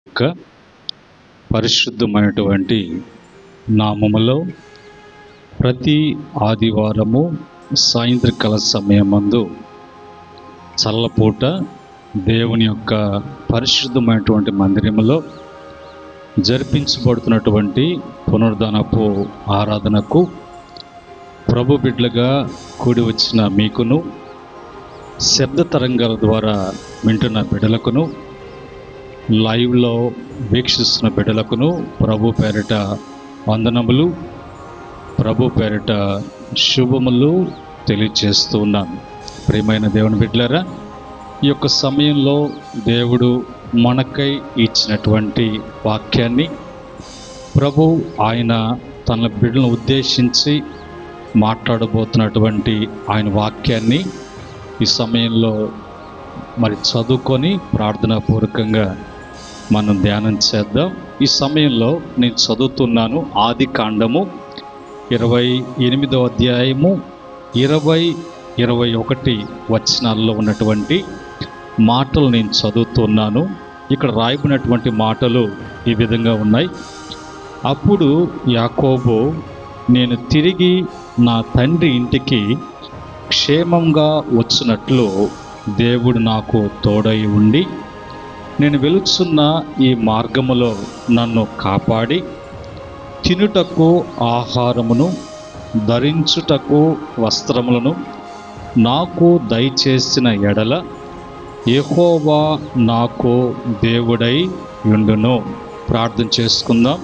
యొక్క పరిశుద్ధమైనటువంటి నామములో ప్రతి ఆదివారము సాయంత్రకాల సమయమందు చల్లపూట దేవుని యొక్క పరిశుద్ధమైనటువంటి మందిరములో జరిపించబడుతున్నటువంటి పునరుద్ధానపు ఆరాధనకు ప్రభు బిడ్డలుగా కూడి వచ్చిన మీకును, శబ్ద తరంగాల ద్వారా వింటున్న బిడ్డలకును, లైవ్లో వీక్షిస్తున్న బిడ్డలకును ప్రభు పేరిట వందనములు, ప్రభు పేరిట శుభములు తెలియజేస్తూ ఉన్నాను. ప్రియమైన దేవుని బిడ్డలారా, ఈ యొక్క సమయంలో దేవుడు మనకై ఇచ్చినటువంటి వాక్యాన్ని ప్రభు ఆయన తన బిడ్డలను ఉద్దేశించి మాట్లాడబోతున్నటువంటి ఆయన వాక్యాన్ని ఈ సమయంలో చదువుకొని ప్రార్థనాపూర్వకంగా మనం ధ్యానం చేద్దాం. ఈ సమయంలో నేను చదువుతున్నాను ఆది కాండము 28వ అధ్యాయము 20-21 వచనాల్లో ఉన్నటువంటి మాటలు నేను చదువుతున్నాను. ఇక్కడ రాయబడినటువంటి మాటలు ఈ విధంగా ఉన్నాయి. అప్పుడు యాకోబు, నేను తిరిగి నా తండ్రి ఇంటికి క్షేమంగా వచ్చినట్లు దేవుడు నాకు తోడై ఉండి నేను వెలుచున్న ఈ మార్గములో నన్ను కాపాడి తినుటకు ఆహారమును, ధరించుటకు వస్త్రములను నాకు దయచేసిన ఎడల యెహోవా నాకు దేవుడై యుండును. ప్రార్థన చేసుకుందాం.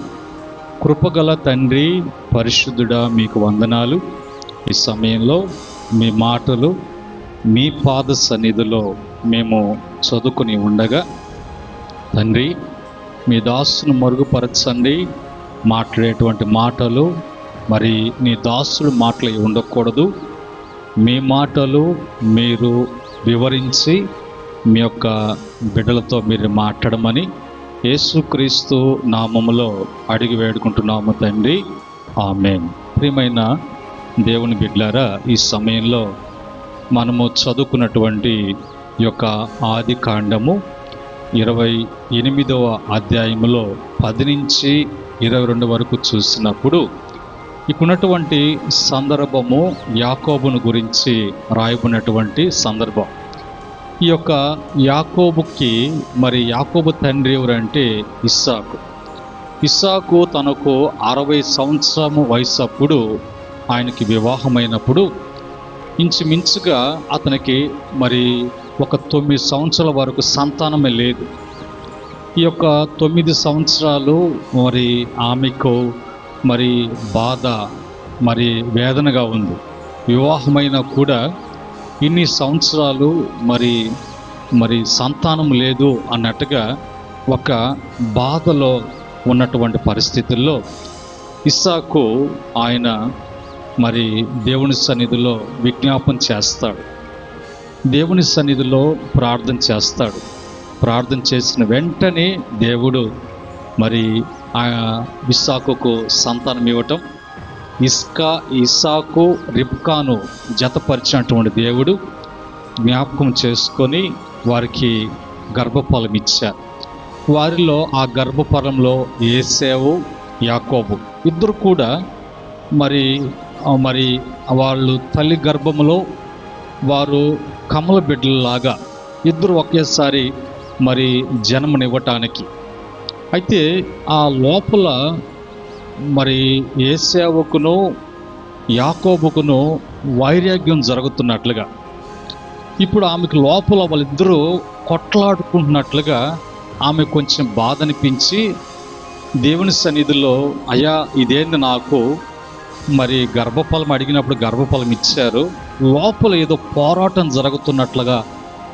కృపగల తండ్రి, పరిశుద్ధుడా, మీకు వందనాలు. ఈ సమయంలో మీ మాటలు మీ పాద సన్నిధిలో మేము చదువుకుని ఉండగా తండ్రి, మీ దాసును మరుగుపరచండి. మాట్లాడేటువంటి మాటలు నీ దాసుడు మాటలు ఉండకూడదు. మీ మాటలు మీరు వివరించి మీ యొక్క బిడ్డలతో మీరు మాట్లాడమని యేసుక్రీస్తు నామములో అడిగి వేడుకుంటున్నాము తండ్రి, ఆమేన్. ప్రియమైన దేవుని బిడ్డలారా, ఈ సమయంలో మనము చదువుకున్నటువంటి యొక్క ఆది కాండము 28వ అధ్యాయంలో 10 నుంచి 22 వరకు చూసినప్పుడు ఇప్పుడున్నటువంటి సందర్భము యాకోబును గురించి రాయబడినటువంటి సందర్భం. ఈ యొక్క యాకోబుకి యాకోబు తండ్రి ఎవరంటే ఇస్సాకు. ఇస్సాకు తనకు 60 సంవత్సరం వయసు అప్పుడు ఆయనకి వివాహమైనప్పుడు ఇంచుమించుగా అతనికి ఒక 9 సంవత్సరాల వరకు సంతానమే లేదు. ఈ యొక్క 9 సంవత్సరాలు ఆమెకు బాధ వేదనగా ఉంది. వివాహమైనా కూడా ఇన్ని సంవత్సరాలు సంతానం లేదు అన్నట్టుగా ఒక బాధలో ఉన్నటువంటి పరిస్థితుల్లో ఇస్సాకు ఆయన దేవుని సన్నిధిలో విజ్ఞాపన చేస్తాడు. దేవుని సన్నిధిలో ప్రార్థన చేస్తాడు. ప్రార్థన చేసిన వెంటనే దేవుడు ఇస్సాకుకు సంతానం ఇవ్వటం, ఇస్సాకు రిబ్కాను జతపరిచినటువంటి దేవుడు జ్ఞాపకం చేసుకొని వారికి గర్భఫలం ఇచ్చారు. వారిలో ఆ గర్భఫలంలో ఏశావు, యాకోబు ఇద్దరు కూడా వాళ్ళు తల్లి గర్భములో వారు కమల బిడ్డలలాగా ఇద్దరు ఒకేసారి జన్మనివ్వటానికి. అయితే ఆ లోపల ఏశావుకును యాకోబుకును వైరాగ్యం జరుగుతున్నట్లుగా, ఇప్పుడు ఆమెకు లోపల వాళ్ళిద్దరూ కొట్లాడుకుంటున్నట్లుగా ఆమె కొంచెం బాధ అనిపించి దేవుని సన్నిధిలో, అయ్యా ఇదేంది, నాకు గర్భఫలం అడిగినప్పుడు గర్భఫలం ఇచ్చారు, లోపల ఏదో పోరాటం జరుగుతున్నట్లుగా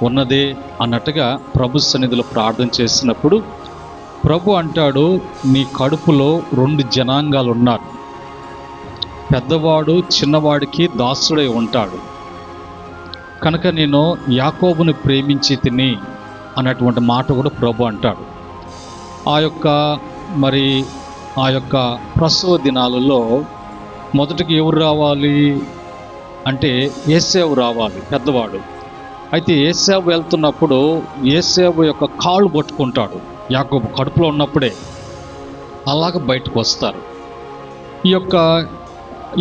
ఉన్నదే అన్నట్టుగా ప్రభు సన్నిధిలో ప్రార్థన చేసినప్పుడు ప్రభు అంటాడు, నీ కడుపులో 2 జనాంగాలు ఉన్నారు, పెద్దవాడు చిన్నవాడికి దాసుడై ఉంటాడు కనుక నేను యాకోబుని ప్రేమించి తిని అన్నటువంటి మాట కూడా ప్రభు అంటాడు. ఆ యొక్క ప్రసవ దినాలలో మొదటికి ఎవరు రావాలి అంటే ఏశావు రావాలి, పెద్దవాడు. అయితే ఏశావు వెళ్తున్నప్పుడు ఏశావు యొక్క కాళ్ళు పట్టుకుంటాడు యాకోబు కడుపులో ఉన్నప్పుడే అలాగ బయటకు వస్తారు.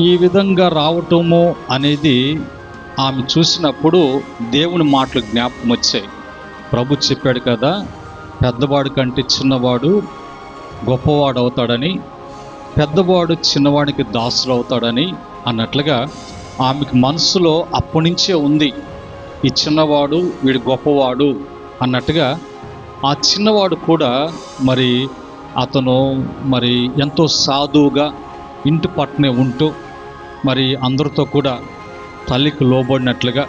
ఈ విధంగా రావటము అనేది ఆమె చూసినప్పుడు దేవుని మాటలు జ్ఞాపకం వచ్చాయి. ప్రభు చెప్పాడు కదా, పెద్దవాడు కంటే చిన్నవాడు గొప్పవాడు అవుతాడని, పెద్దవాడు చిన్నవాడికి దాసుడు అవుతాడని అన్నట్లుగా ఆమెకు మనసులో అప్పటి నుంచే ఉంది, ఈ చిన్నవాడు వీడు గొప్పవాడు అన్నట్టుగా. ఆ చిన్నవాడు కూడా మరి అతను మరి ఎంతో సాధువుగా ఇంటి పట్టునే ఉంటూ మరి అందరితో కూడా తల్లికి లోబడినట్లుగా,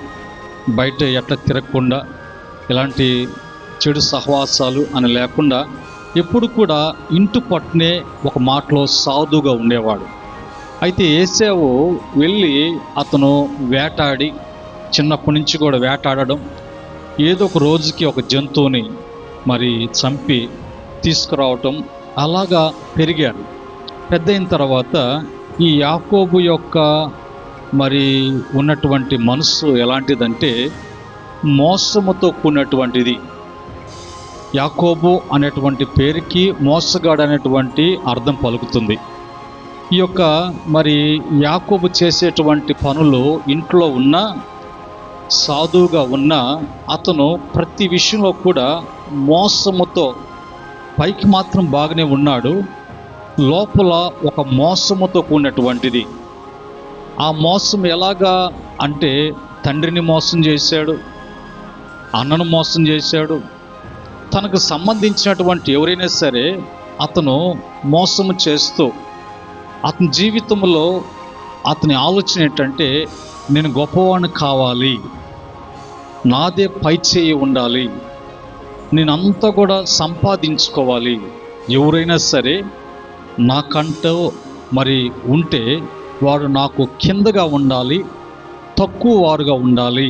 బయట ఎట్లా తిరగకుండా, ఇలాంటి చెడు సహవాసాలు అని లేకుండా ఎప్పుడు కూడా ఇంటి పట్టునే ఒక మాటలో సాధువుగా ఉండేవాడు. అయితే ఏశావు వెళ్ళి అతను వేటాడి, చిన్నప్పటి నుంచి కూడా వేటాడడం, ఏదో ఒక రోజుకి ఒక జంతువుని మరి చంపి తీసుకురావటం, అలాగా పెరిగాడు. పెద్ద అయిన తర్వాత ఈ యాకోబు యొక్క మరి ఉన్నటువంటి మనసు ఎలాంటిదంటే మోసముతో కూడినటువంటిది. యాకోబు అనేటువంటి పేరుకి మోసగాడు అనేటువంటి అర్థం పలుకుతుంది. మరి యాకోబు చేసేటువంటి పనులు ఇంట్లో ఉన్న సాధువుగా ఉన్న అతను ప్రతి విషయంలో కూడా మోసముతో, పైకి మాత్రం బాగానే ఉన్నాడు, లోపల ఒక మోసముతో కూడినటువంటిది. ఆ మోసం ఎలాగా అంటే తండ్రిని మోసం చేశాడు, అన్నను మోసం చేశాడు, తనకు సంబంధించినటువంటి ఎవరైనా సరే అతను మోసము చేస్తూ, అతని జీవితంలో అతని ఆలోచన ఏంటంటే నేను గొప్పవాడిని కావాలి, నాదే పై చేయి ఉండాలి, నేనంతా కూడా సంపాదించుకోవాలి, ఎవరైనా సరే నాకంటూ మరి ఉంటే వాడు నాకు కిందగా ఉండాలి, తక్కువ వారుగా ఉండాలి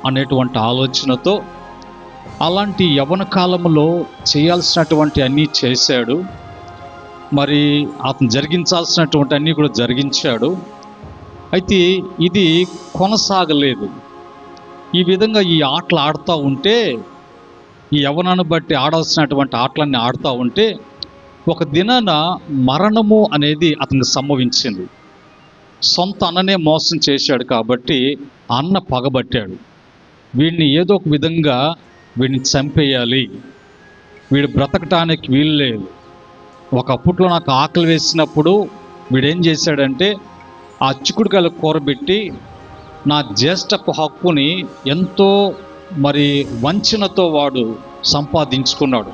అనేటువంటి ఆలోచనతో అలాంటి యవ్వన కాలంలో చేయాల్సినటువంటి అన్నీ చేశాడు. మరి అతను జరిగించాల్సినటువంటి అన్నీ కూడా జరిగించాడు. అయితే ఇది కొనసాగలేదు. ఈ విధంగా ఈ ఆటలు ఆడుతూ ఉంటే, ఈ యవ్వనాన్ని బట్టి ఆడాల్సినటువంటి ఆటలన్నీ ఆడుతూ ఉంటే ఒక దినాన మరణము అనేది అతనికి సంభవించింది. సొంత అన్ననే మోసం చేశాడు కాబట్టి అన్న పగబట్టాడు, వీడిని ఏదో ఒక విధంగా వీడిని చంపేయాలి, వీడు బ్రతకటానికి వీలు లేదు. ఒకప్పట్లో నాకు ఆకలి వేసినప్పుడు వీడేం చేశాడంటే ఆ చిక్కుడుకాయల కూరబెట్టి నా జ్యేష్ఠపు హక్కుని ఎంతో మరి వంచనతో వాడు సంపాదించుకున్నాడు.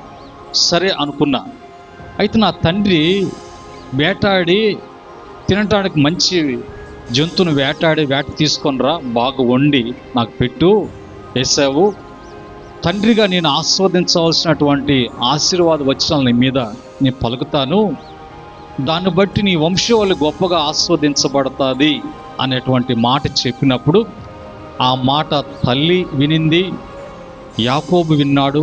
సరే అనుకున్నా. అయితే నా తండ్రి వేటాడి తినటానికి మంచి జంతువును వేట తీసుకొనిరా, బాగా వండి నాకు పెట్టు ఏశావు, తండ్రిగా నేను ఆస్వాదించవలసినటువంటి ఆశీర్వాద వచనాలు నీ మీద నేను పలుకుతాను, దాన్ని బట్టి నీ వంశవాళ్ళు గొప్పగా ఆస్వాదించబడుతుంది అనేటువంటి మాట చెప్పినప్పుడు ఆ మాట తల్లి వినింది, యాకోబు విన్నాడు.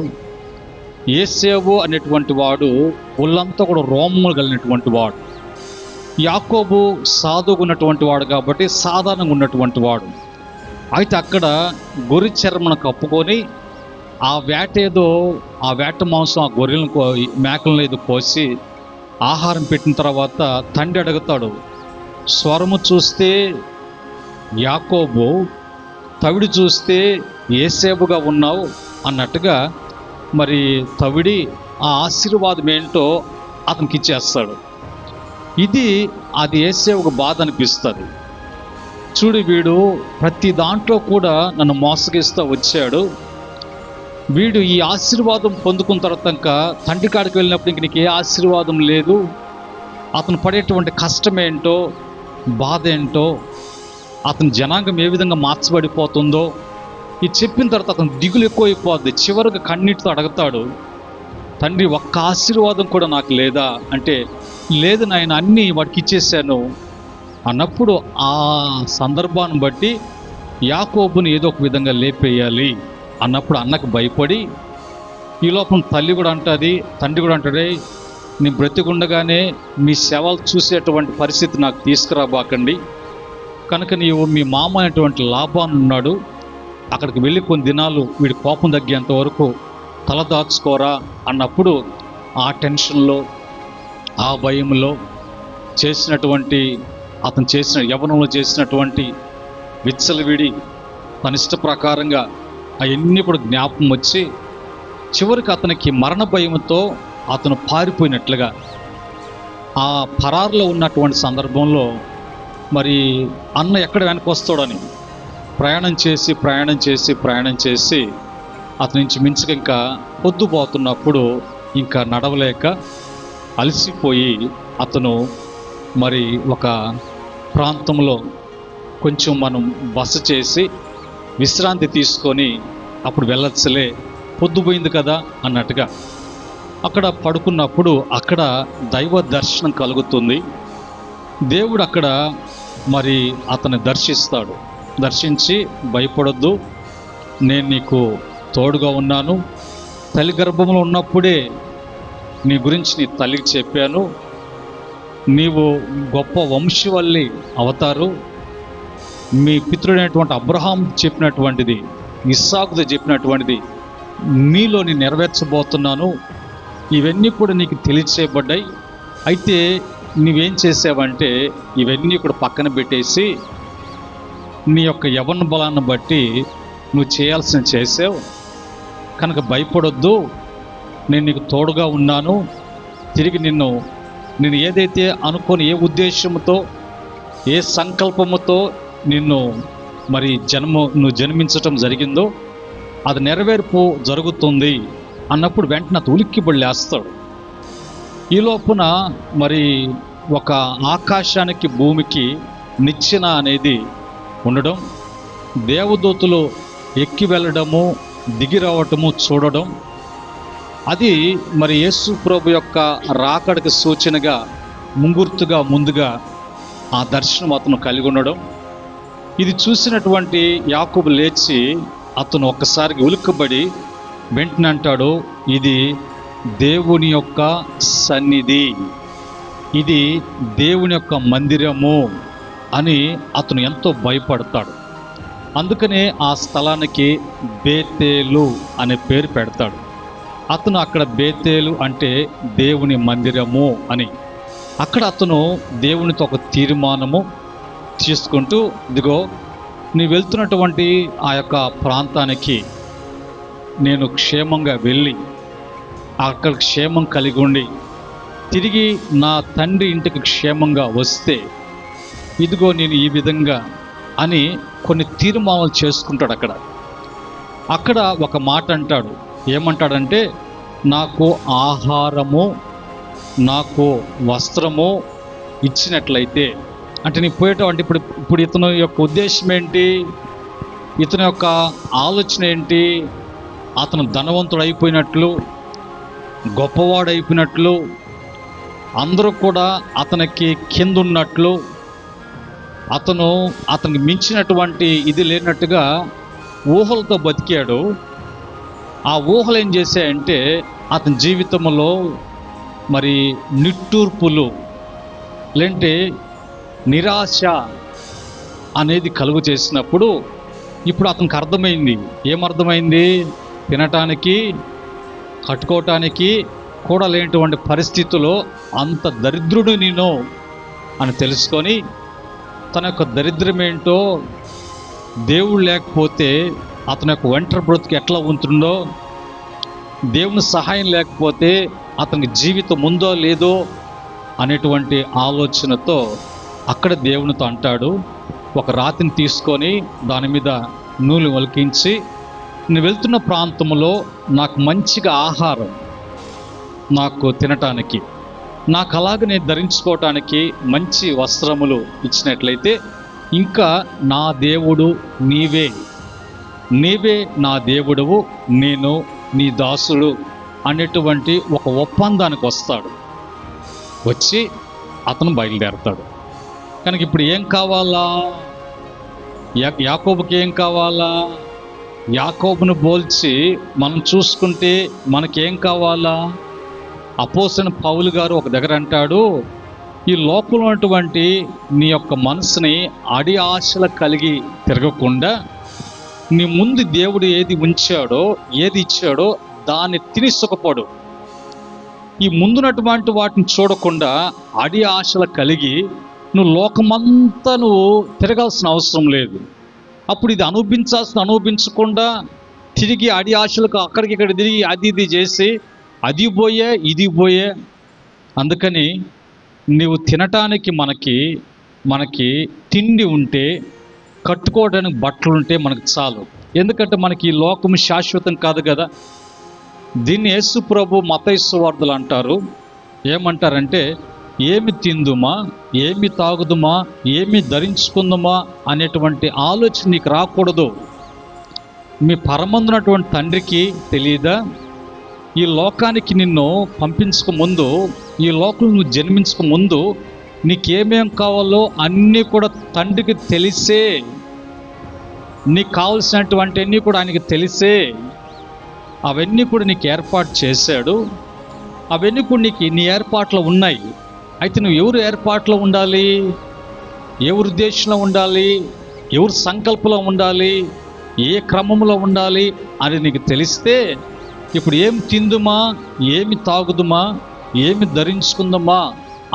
ఏసేవు అనేటువంటి వాడు ఒళ్ళంతా కూడా రోమములు కలిగినటువంటి వాడు, యాకోబు సాధువుగా ఉన్నటువంటి వాడు కాబట్టి సాధారణంగా ఉన్నటువంటి వాడు. అయితే అక్కడ గొర్రె చర్మను కప్పుకొని ఆ వేట మాంసం ఆ గొర్రెలను మేకలను ఏదో కోసి ఆహారం పెట్టిన తర్వాత తండ్రి అడుగుతాడు, స్వరము చూస్తే యాకోబు, తవిడి చూస్తే ఏసేవుగా ఉన్నావు అన్నట్టుగా మరి తవిడి ఆ ఆశీర్వాదం ఏంటో అతనికి ఇచ్చేస్తాడు. అది ఏసేవుకు బాధ అనిపిస్తుంది. చూడు, వీడు ప్రతి దాంట్లో కూడా నన్ను మోసగిస్తూ వచ్చాడు, వీడు ఈ ఆశీర్వాదం పొందుకున్న తర్వాత ఇంకా తండ్రి కాడికి వెళ్ళినప్పుడు ఇంక నీకు ఏ ఆశీర్వాదం లేదు, అతను పడేటువంటి కష్టం ఏంటో, బాధ ఏంటో, అతని జనాంగం ఏ విధంగా మార్చబడిపోతుందో ఇది చెప్పిన తర్వాత అతను దిగులు ఎక్కువైపోద్ది. చివరికి కన్నీటితో అడుగుతాడు, తండ్రి ఒక్క ఆశీర్వాదం కూడా నాకు లేదా అంటే, లేదు నాయన, అన్నీ వాడికి ఇచ్చేసాను అన్నప్పుడు ఆ సందర్భాన్ని బట్టి యాకోబుని ఏదో ఒక విధంగా లేపేయాలి అన్నప్పుడు అన్నకు భయపడి, ఈ లోపల తల్లి కూడా అంటుంది, తండ్రి కూడా అంటాడే, నేను బ్రతికుండగానే మీ సేవలు చూసేటువంటి పరిస్థితి నాకు తీసుకురాబాకండి, కనుక నీవు మీ మామ అనేటువంటి లాభాన్ని ఉన్నాడు, అక్కడికి వెళ్ళి కొన్ని దినాలు వీడి కోపం తగ్గేంత వరకు తల దాచుకోరా అన్నప్పుడు ఆ టెన్షన్లో, ఆ భయంలో చేసినటువంటి, అతను చేసిన యవ్వనంలో చేసినటువంటి విచ్చలవిడి తన ఇష్ట ప్రకారంగా అవన్నీ కూడా జ్ఞాపకం వచ్చి చివరికి అతనికి మరణ భయంతో అతను పారిపోయినట్లుగా, ఆ పరారులో ఉన్నటువంటి సందర్భంలో మరి అన్న ఎక్కడ వెనక్కి వస్తాడని ప్రయాణం చేసి అతని నుంచి మించుక ఇంకా పొద్దుపోతున్నప్పుడు ఇంకా నడవలేక అలసిపోయి అతను మరి ఒక ప్రాంతంలో కొంచెం మనం బస చేసి విశ్రాంతి తీసుకొని అప్పుడు వెళ్ళొచ్చులే, పొద్దుపోయింది కదా అన్నట్టుగా అక్కడ పడుకున్నప్పుడు అక్కడ దైవ దర్శనం కలుగుతుంది. దేవుడు అక్కడ మరి అతన్ని దర్శించి, భయపడొద్దు, నేను నీకు తోడుగా ఉన్నాను, తల్లి గర్భంలో ఉన్నప్పుడే నీ గురించి నీ తల్లికి చెప్పాను, నీవు గొప్ప వంశవల్లి అవతారు, మీ పితృడైనటువంటి అబ్రహాం చెప్పినటువంటిది, ఇస్సాకుతో చెప్పినటువంటిది నీలో నేను నెరవేర్చబోతున్నాను, ఇవన్నీ కూడా నీకు తెలియచేయబడ్డాయి. అయితే నువ్వేం చేసావంటే ఇవన్నీ కూడా పక్కన పెట్టేసి నీ యొక్క యవ్వన బలాన్ని బట్టి నువ్వు చేయాల్సింది చేసావు కనుక భయపడొద్దు, నేను నీకు తోడుగా ఉన్నాను, తిరిగి నేను ఏదైతే అనుకోని, ఏ ఉద్దేశంతో, ఏ సంకల్పముతో నిన్ను మరి నువ్వు జన్మించటం జరిగిందో అది నెరవేర్పు జరుగుతుంది అన్నప్పుడు వెంటనే ఉలిక్కిబడి లేస్తాడు. ఈ లోపున మరి ఒక ఆకాశానికి భూమికి నిచ్చెన అనేది ఉండడం, దేవదూతలు ఎక్కి వెళ్ళడము, దిగి రావటము చూడడం, అది మరి యేసు ప్రభు యొక్క రాకడకి సూచనగా ముందుగా ఆ దర్శనం అతను కలిగి ఉండడం. ఇది చూసినటువంటి యాకోబు లేచి అతను ఒక్కసారికి ఉలిక్కబడి వెంటనే అంటాడు, ఇది దేవుని యొక్క సన్నిధి, ఇది దేవుని యొక్క మందిరము అని అతను ఎంతో భయపడతాడు. అందుకనే ఆ స్థలానికి బేతేలు అనే పేరు పెడతాడు. అతను అక్కడ బేతేలు అంటే దేవుని మందిరము అని, అక్కడ అతను దేవునితో ఒక తీర్మానము తీసుకుంటూ, ఇదిగో నీ వెళ్తున్నటువంటి ఆ యొక్క ప్రాంతానికి నేను క్షేమంగా వెళ్ళి అక్కడ క్షేమం కలిగి ఉండి తిరిగి నా తండ్రి ఇంటికి క్షేమంగా వస్తే ఇదిగో నేను ఈ విధంగా అని కొన్ని తీర్మానాలు చేసుకుంటాడు. అక్కడ ఒక మాట అంటాడు, ఏమంటాడంటే, నాకు ఆహారము, నాకు వస్త్రము ఇచ్చినట్లయితే, అంటే నీ పోయేటం అంటే ఇప్పుడు ఇతని యొక్క ఉద్దేశం ఏంటి, ఇతని యొక్క ఆలోచన ఏంటి, అతను ధనవంతుడు అయిపోయినట్లు, గొప్పవాడు అయిపోయినట్లు, అందరూ కూడా అతనికి కింద ఉన్నట్లు, అతనికి మించినటువంటి ఇది లేనట్టుగా ఊహలతో బతికాడు. ఆ ఊహలు ఏం చేశాయంటే అతని జీవితంలో మరి నిట్టూర్పులు లేంటే నిరాశ అనేది కలుగు చేసినప్పుడు ఇప్పుడు అతనికి అర్థమైంది. ఏమర్థమైంది? తినటానికి, కట్టుకోవటానికి కూడా లేనటువంటి పరిస్థితుల్లో అంత దరిద్రుడు నేను అని తెలుసుకొని, తన యొక్క దరిద్రం ఏంటో, దేవుడు లేకపోతే అతని యొక్క ఒంటరి బ్రతుకు ఎట్లా ఉంటుందో, దేవుని సహాయం లేకపోతే అతనికి జీవితం ఉందో లేదో అనేటువంటి ఆలోచనతో అక్కడ దేవునితో అంటాడు, ఒక రాతిని తీసుకొని దాని మీద నూనె ఒలికించి, నేను వెళ్తున్న ప్రాంతంలో నాకు మంచిగా ఆహారం నాకు తినటానికి, నాకు అలాగే నేను ధరించుకోవటానికి మంచి వస్త్రములు ఇచ్చినట్లయితే, ఇంకా నా దేవుడు నీవే నా దేవుడవు, నేను నీ దాసుడు అనేటువంటి ఒక ఒప్పందానికి వస్తాడు. వచ్చి అతను బయలుదేరతాడు. కనుక ఇప్పుడు ఏం కావాలా? యాకోబుకి ఏం కావాలా? యాకోబును పోల్చి మనం చూసుకుంటే మనకేం కావాలా? అపోస్తలుడైన పౌలు గారు ఒక దగ్గర అంటాడు, ఈ లోకంలో ఉన్నటువంటి నీ యొక్క మనసుని అడి ఆశలు కలిగి తిరగకుండా నీ ముందు దేవుడు ఏది ఉంచాడో, ఏది ఇచ్చాడో దాన్ని తిని సుఖపడు. ఈ ముందున్నటువంటి వాటిని చూడకుండా అడి ఆశలు కలిగి నువ్వు లోకమంతా నువ్వు తిరగాల్సిన అవసరం లేదు. అప్పుడు ఇది అనుభవించకుండా తిరిగి అడి ఆశలకు అక్కడికి ఇక్కడ తిరిగి అది ఇది చేసి అది పోయే ఇది పోయే. అందుకని నీవు తినటానికి మనకి తిండి ఉంటే, కట్టుకోవడానికి బట్టలు ఉంటే మనకు చాలు. ఎందుకంటే మనకి ఈ లోకం శాశ్వతం కాదు కదా. దీన్ని యేసు ప్రభు మత్తయి సువార్తలు అంటారు. ఏమంటారంటే, ఏమి తిందుమా, ఏమి తాగుదుమా, ఏమి ధరించుకుందుమా అనేటువంటి ఆలోచన నీకు రాకూడదు. మీ పరమందునటువంటి తండ్రికి తెలియదా? ఈ లోకానికి నిన్ను పంపించక ముందు, ఈ లోకం నువ్వు జన్మించక ముందు నీకేమేం కావాలో అన్నీ కూడా తండ్రికి తెలిసే, నీకు కావలసినటువంటి అన్నీ కూడా ఆయనకి తెలిసే అవన్నీ కూడా నీకు ఏర్పాటు చేశాడు. అవన్నీ కూడా నీ ఏర్పాట్లో ఉన్నాయి. అయితే నువ్వు ఎవరు ఏర్పాట్లో ఉండాలి, ఎవరి ఉద్దేశంలో ఉండాలి, ఎవరి సంకల్పంలో ఉండాలి, ఏ క్రమంలో ఉండాలి అని నీకు తెలిస్తే, ఇప్పుడు ఏం తిందుమా, ఏమి తాగుదుమా, ఏమి ధరించుకుందామా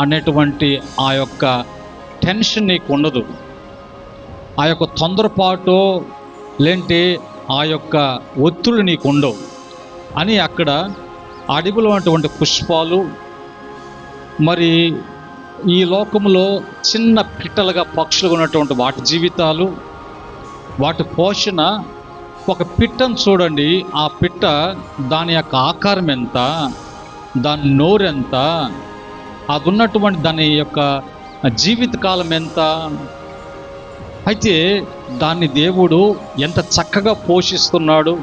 అనేటువంటి ఆ యొక్క టెన్షన్ నీకు ఉండదు. ఆ యొక్క తొందరపాటు లేంటే ఆ యొక్క ఒత్తిడి నీకు ఉండవు అని అక్కడ అడవిలో ఉన్నటువంటి పుష్పాలు, మరి ఈ లోకంలో చిన్న పిట్టలుగా పక్షులుగా ఉన్నటువంటి వాటి జీవితాలు, వాటి పోషణ. ఒక పిట్టను చూడండి, ఆ పిట్ట దాని యొక్క ఆకారం ఎంత, దాని నోరెంత, అది ఉన్నటువంటి దాని యొక్క జీవితకాలం ఎంత. అయితే దాన్ని దేవుడు ఎంత చక్కగా పోషిస్తున్నాడు.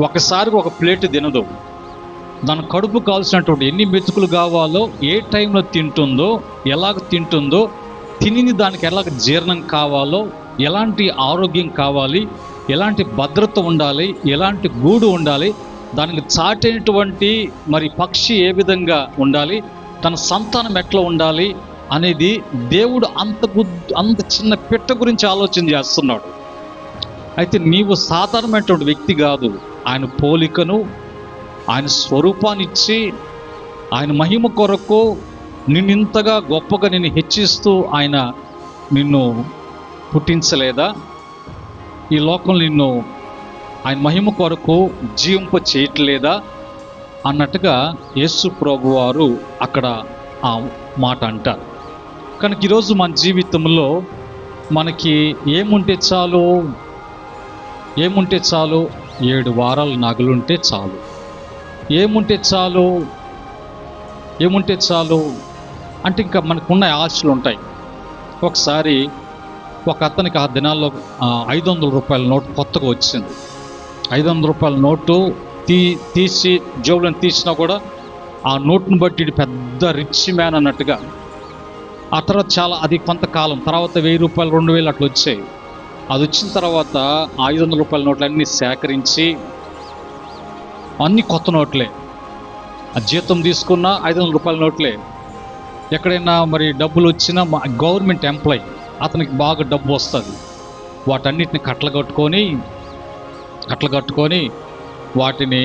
ఒకసారి ఒక ప్లేట్ తినదు, దాని కడుపు కావాల్సినటువంటి ఎన్ని మెతుకులు కావాలో, ఏ టైంలో తింటుందో, ఎలాగ తింటుందో, తిని దానికి ఎలాగ జీర్ణం కావాలో, ఎలాంటి ఆరోగ్యం కావాలి, ఎలాంటి భద్రత ఉండాలి, ఎలాంటి గూడు ఉండాలి, దానికి చాటైనటువంటి మరి పక్షి ఏ విధంగా ఉండాలి, తన సంతానం ఎట్లా ఉండాలి అనేది దేవుడు అంత చిన్న పిట్ట గురించి ఆలోచన చేస్తున్నాడు. అయితే నీవు సాధారణమైనటువంటి వ్యక్తి కాదు. ఆయన పోలికను, ఆయన స్వరూపాన్ని ఇచ్చి, ఆయన మహిమ కొరకు నిన్నింతగా గొప్పగా నిన్ను హెచ్చిస్తూ ఆయన నిన్ను పుట్టించలేదా? ఈ లోకం నిన్ను ఆయన మహిమ కొరకు జీవింప చేయట్లేదా అన్నట్టుగా యేసు ప్రభు వారు అక్కడ ఆ మాట అంటారు. కనుక ఈరోజు మన జీవితంలో మనకి ఏముంటే చాలు, 7 వారాల నగలుంటే చాలు. ఏముంటే చాలు అంటే ఇంకా మనకున్న ఆశలు ఉంటాయి. ఒకసారి ఒక అతనికి ఆ దినాల్లో 500 రూపాయల నోటు కొత్తగా వచ్చింది. 500 రూపాయల నోటు తీసి జోబులను తీసినా కూడా ఆ నోటును బట్టి ఇది పెద్ద రిచ్ మ్యాన్ అన్నట్టుగా. ఆ తర్వాత అది కొంతకాలం తర్వాత 1000 రూపాయలు, 2000 అట్లా వచ్చాయి. అది వచ్చిన తర్వాత 500 రూపాయల నోట్లు అన్నీ సేకరించి, అన్నీ కొత్త నోట్లే, ఆ జీతం తీసుకున్న 500 రూపాయల నోట్లే. ఎక్కడైనా మరి డబ్బులు వచ్చినా, గవర్నమెంట్ ఎంప్లాయీ అతనికి బాగా డబ్బు వస్తుంది, వాటన్నిటిని కట్టలు కట్టుకొని వాటిని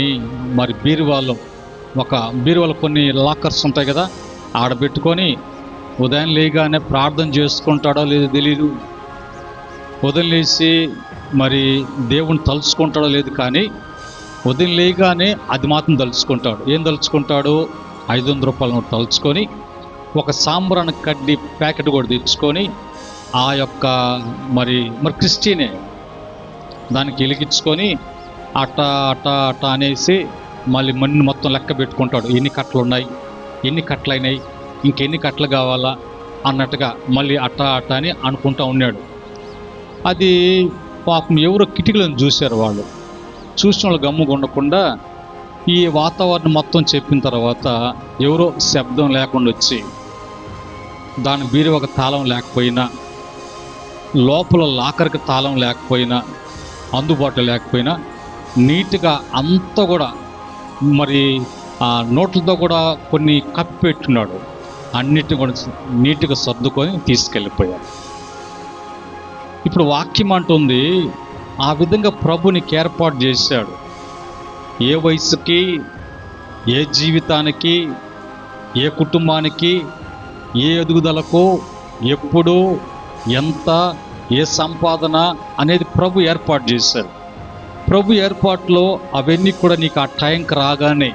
మరి బీరువాలో కొన్ని లాకర్స్ ఉంటాయి కదా, ఆడబెట్టుకొని ఉదయం లేగానే ప్రార్థన చేసుకుంటాడో లేదో తెలియదు. ఉదయం లేచి మరి దేవుని తలుచుకుంటాడో లేదు, కానీ ఉదయం లేగానే అది మాత్రం తలుచుకుంటాడు. ఏం తలుచుకుంటాడు? 500 రూపాయలను తలుచుకొని ఒక సాంబ్రాన్ కడ్డీ ప్యాకెట్ కూడా తెచ్చుకొని ఆ యొక్క మరి క్రిస్టియనే దానికి వెలిగించుకొని అట్ట అనేసి మళ్ళీ మొత్తం లెక్క పెట్టుకుంటాడు. ఎన్ని కట్టలు ఉన్నాయి, ఎన్ని కట్టలు అయినాయి, ఇంకెన్ని కట్టలు కావాలా అన్నట్టుగా మళ్ళీ అట్ట అని అనుకుంటూ ఉన్నాడు. అది పాపం ఎవరో కిటికీలను చూశారు. వాళ్ళు చూసిన వాళ్ళు గమ్ముగా ఉండకుండా ఈ వాతావరణం మొత్తం చెప్పిన తర్వాత ఎవరో శబ్దం లేకుండా వచ్చి, దాని బీరువాకి తాళం లేకపోయినా, లోపల లాకర్కి తాళం లేకపోయినా, అందుబాటులో లేకపోయినా నీట్గా అంతా కూడా మరి ఆ నోట్లతో కూడా కొన్ని కప్పి పెట్టున్నాడు. అన్నిటిని కూడా నీట్గా సర్దుకొని తీసుకెళ్ళిపోయాడు. ఇప్పుడు వాక్యం అంటుంది, ఆ విధంగా ప్రభు నీకు ఏర్పాటు చేశాడు. ఏ వయసుకి ఏ జీవితానికి, ఏ కుటుంబానికి, ఏ ఎదుగుదలకు, ఎప్పుడు, ఎంత, ఏ సంపాదన అనేది ప్రభు ఏర్పాటు చేశారు. ప్రభు ఏర్పాటులో అవన్నీ కూడా నీకు ఆ టైంకి రాగానే,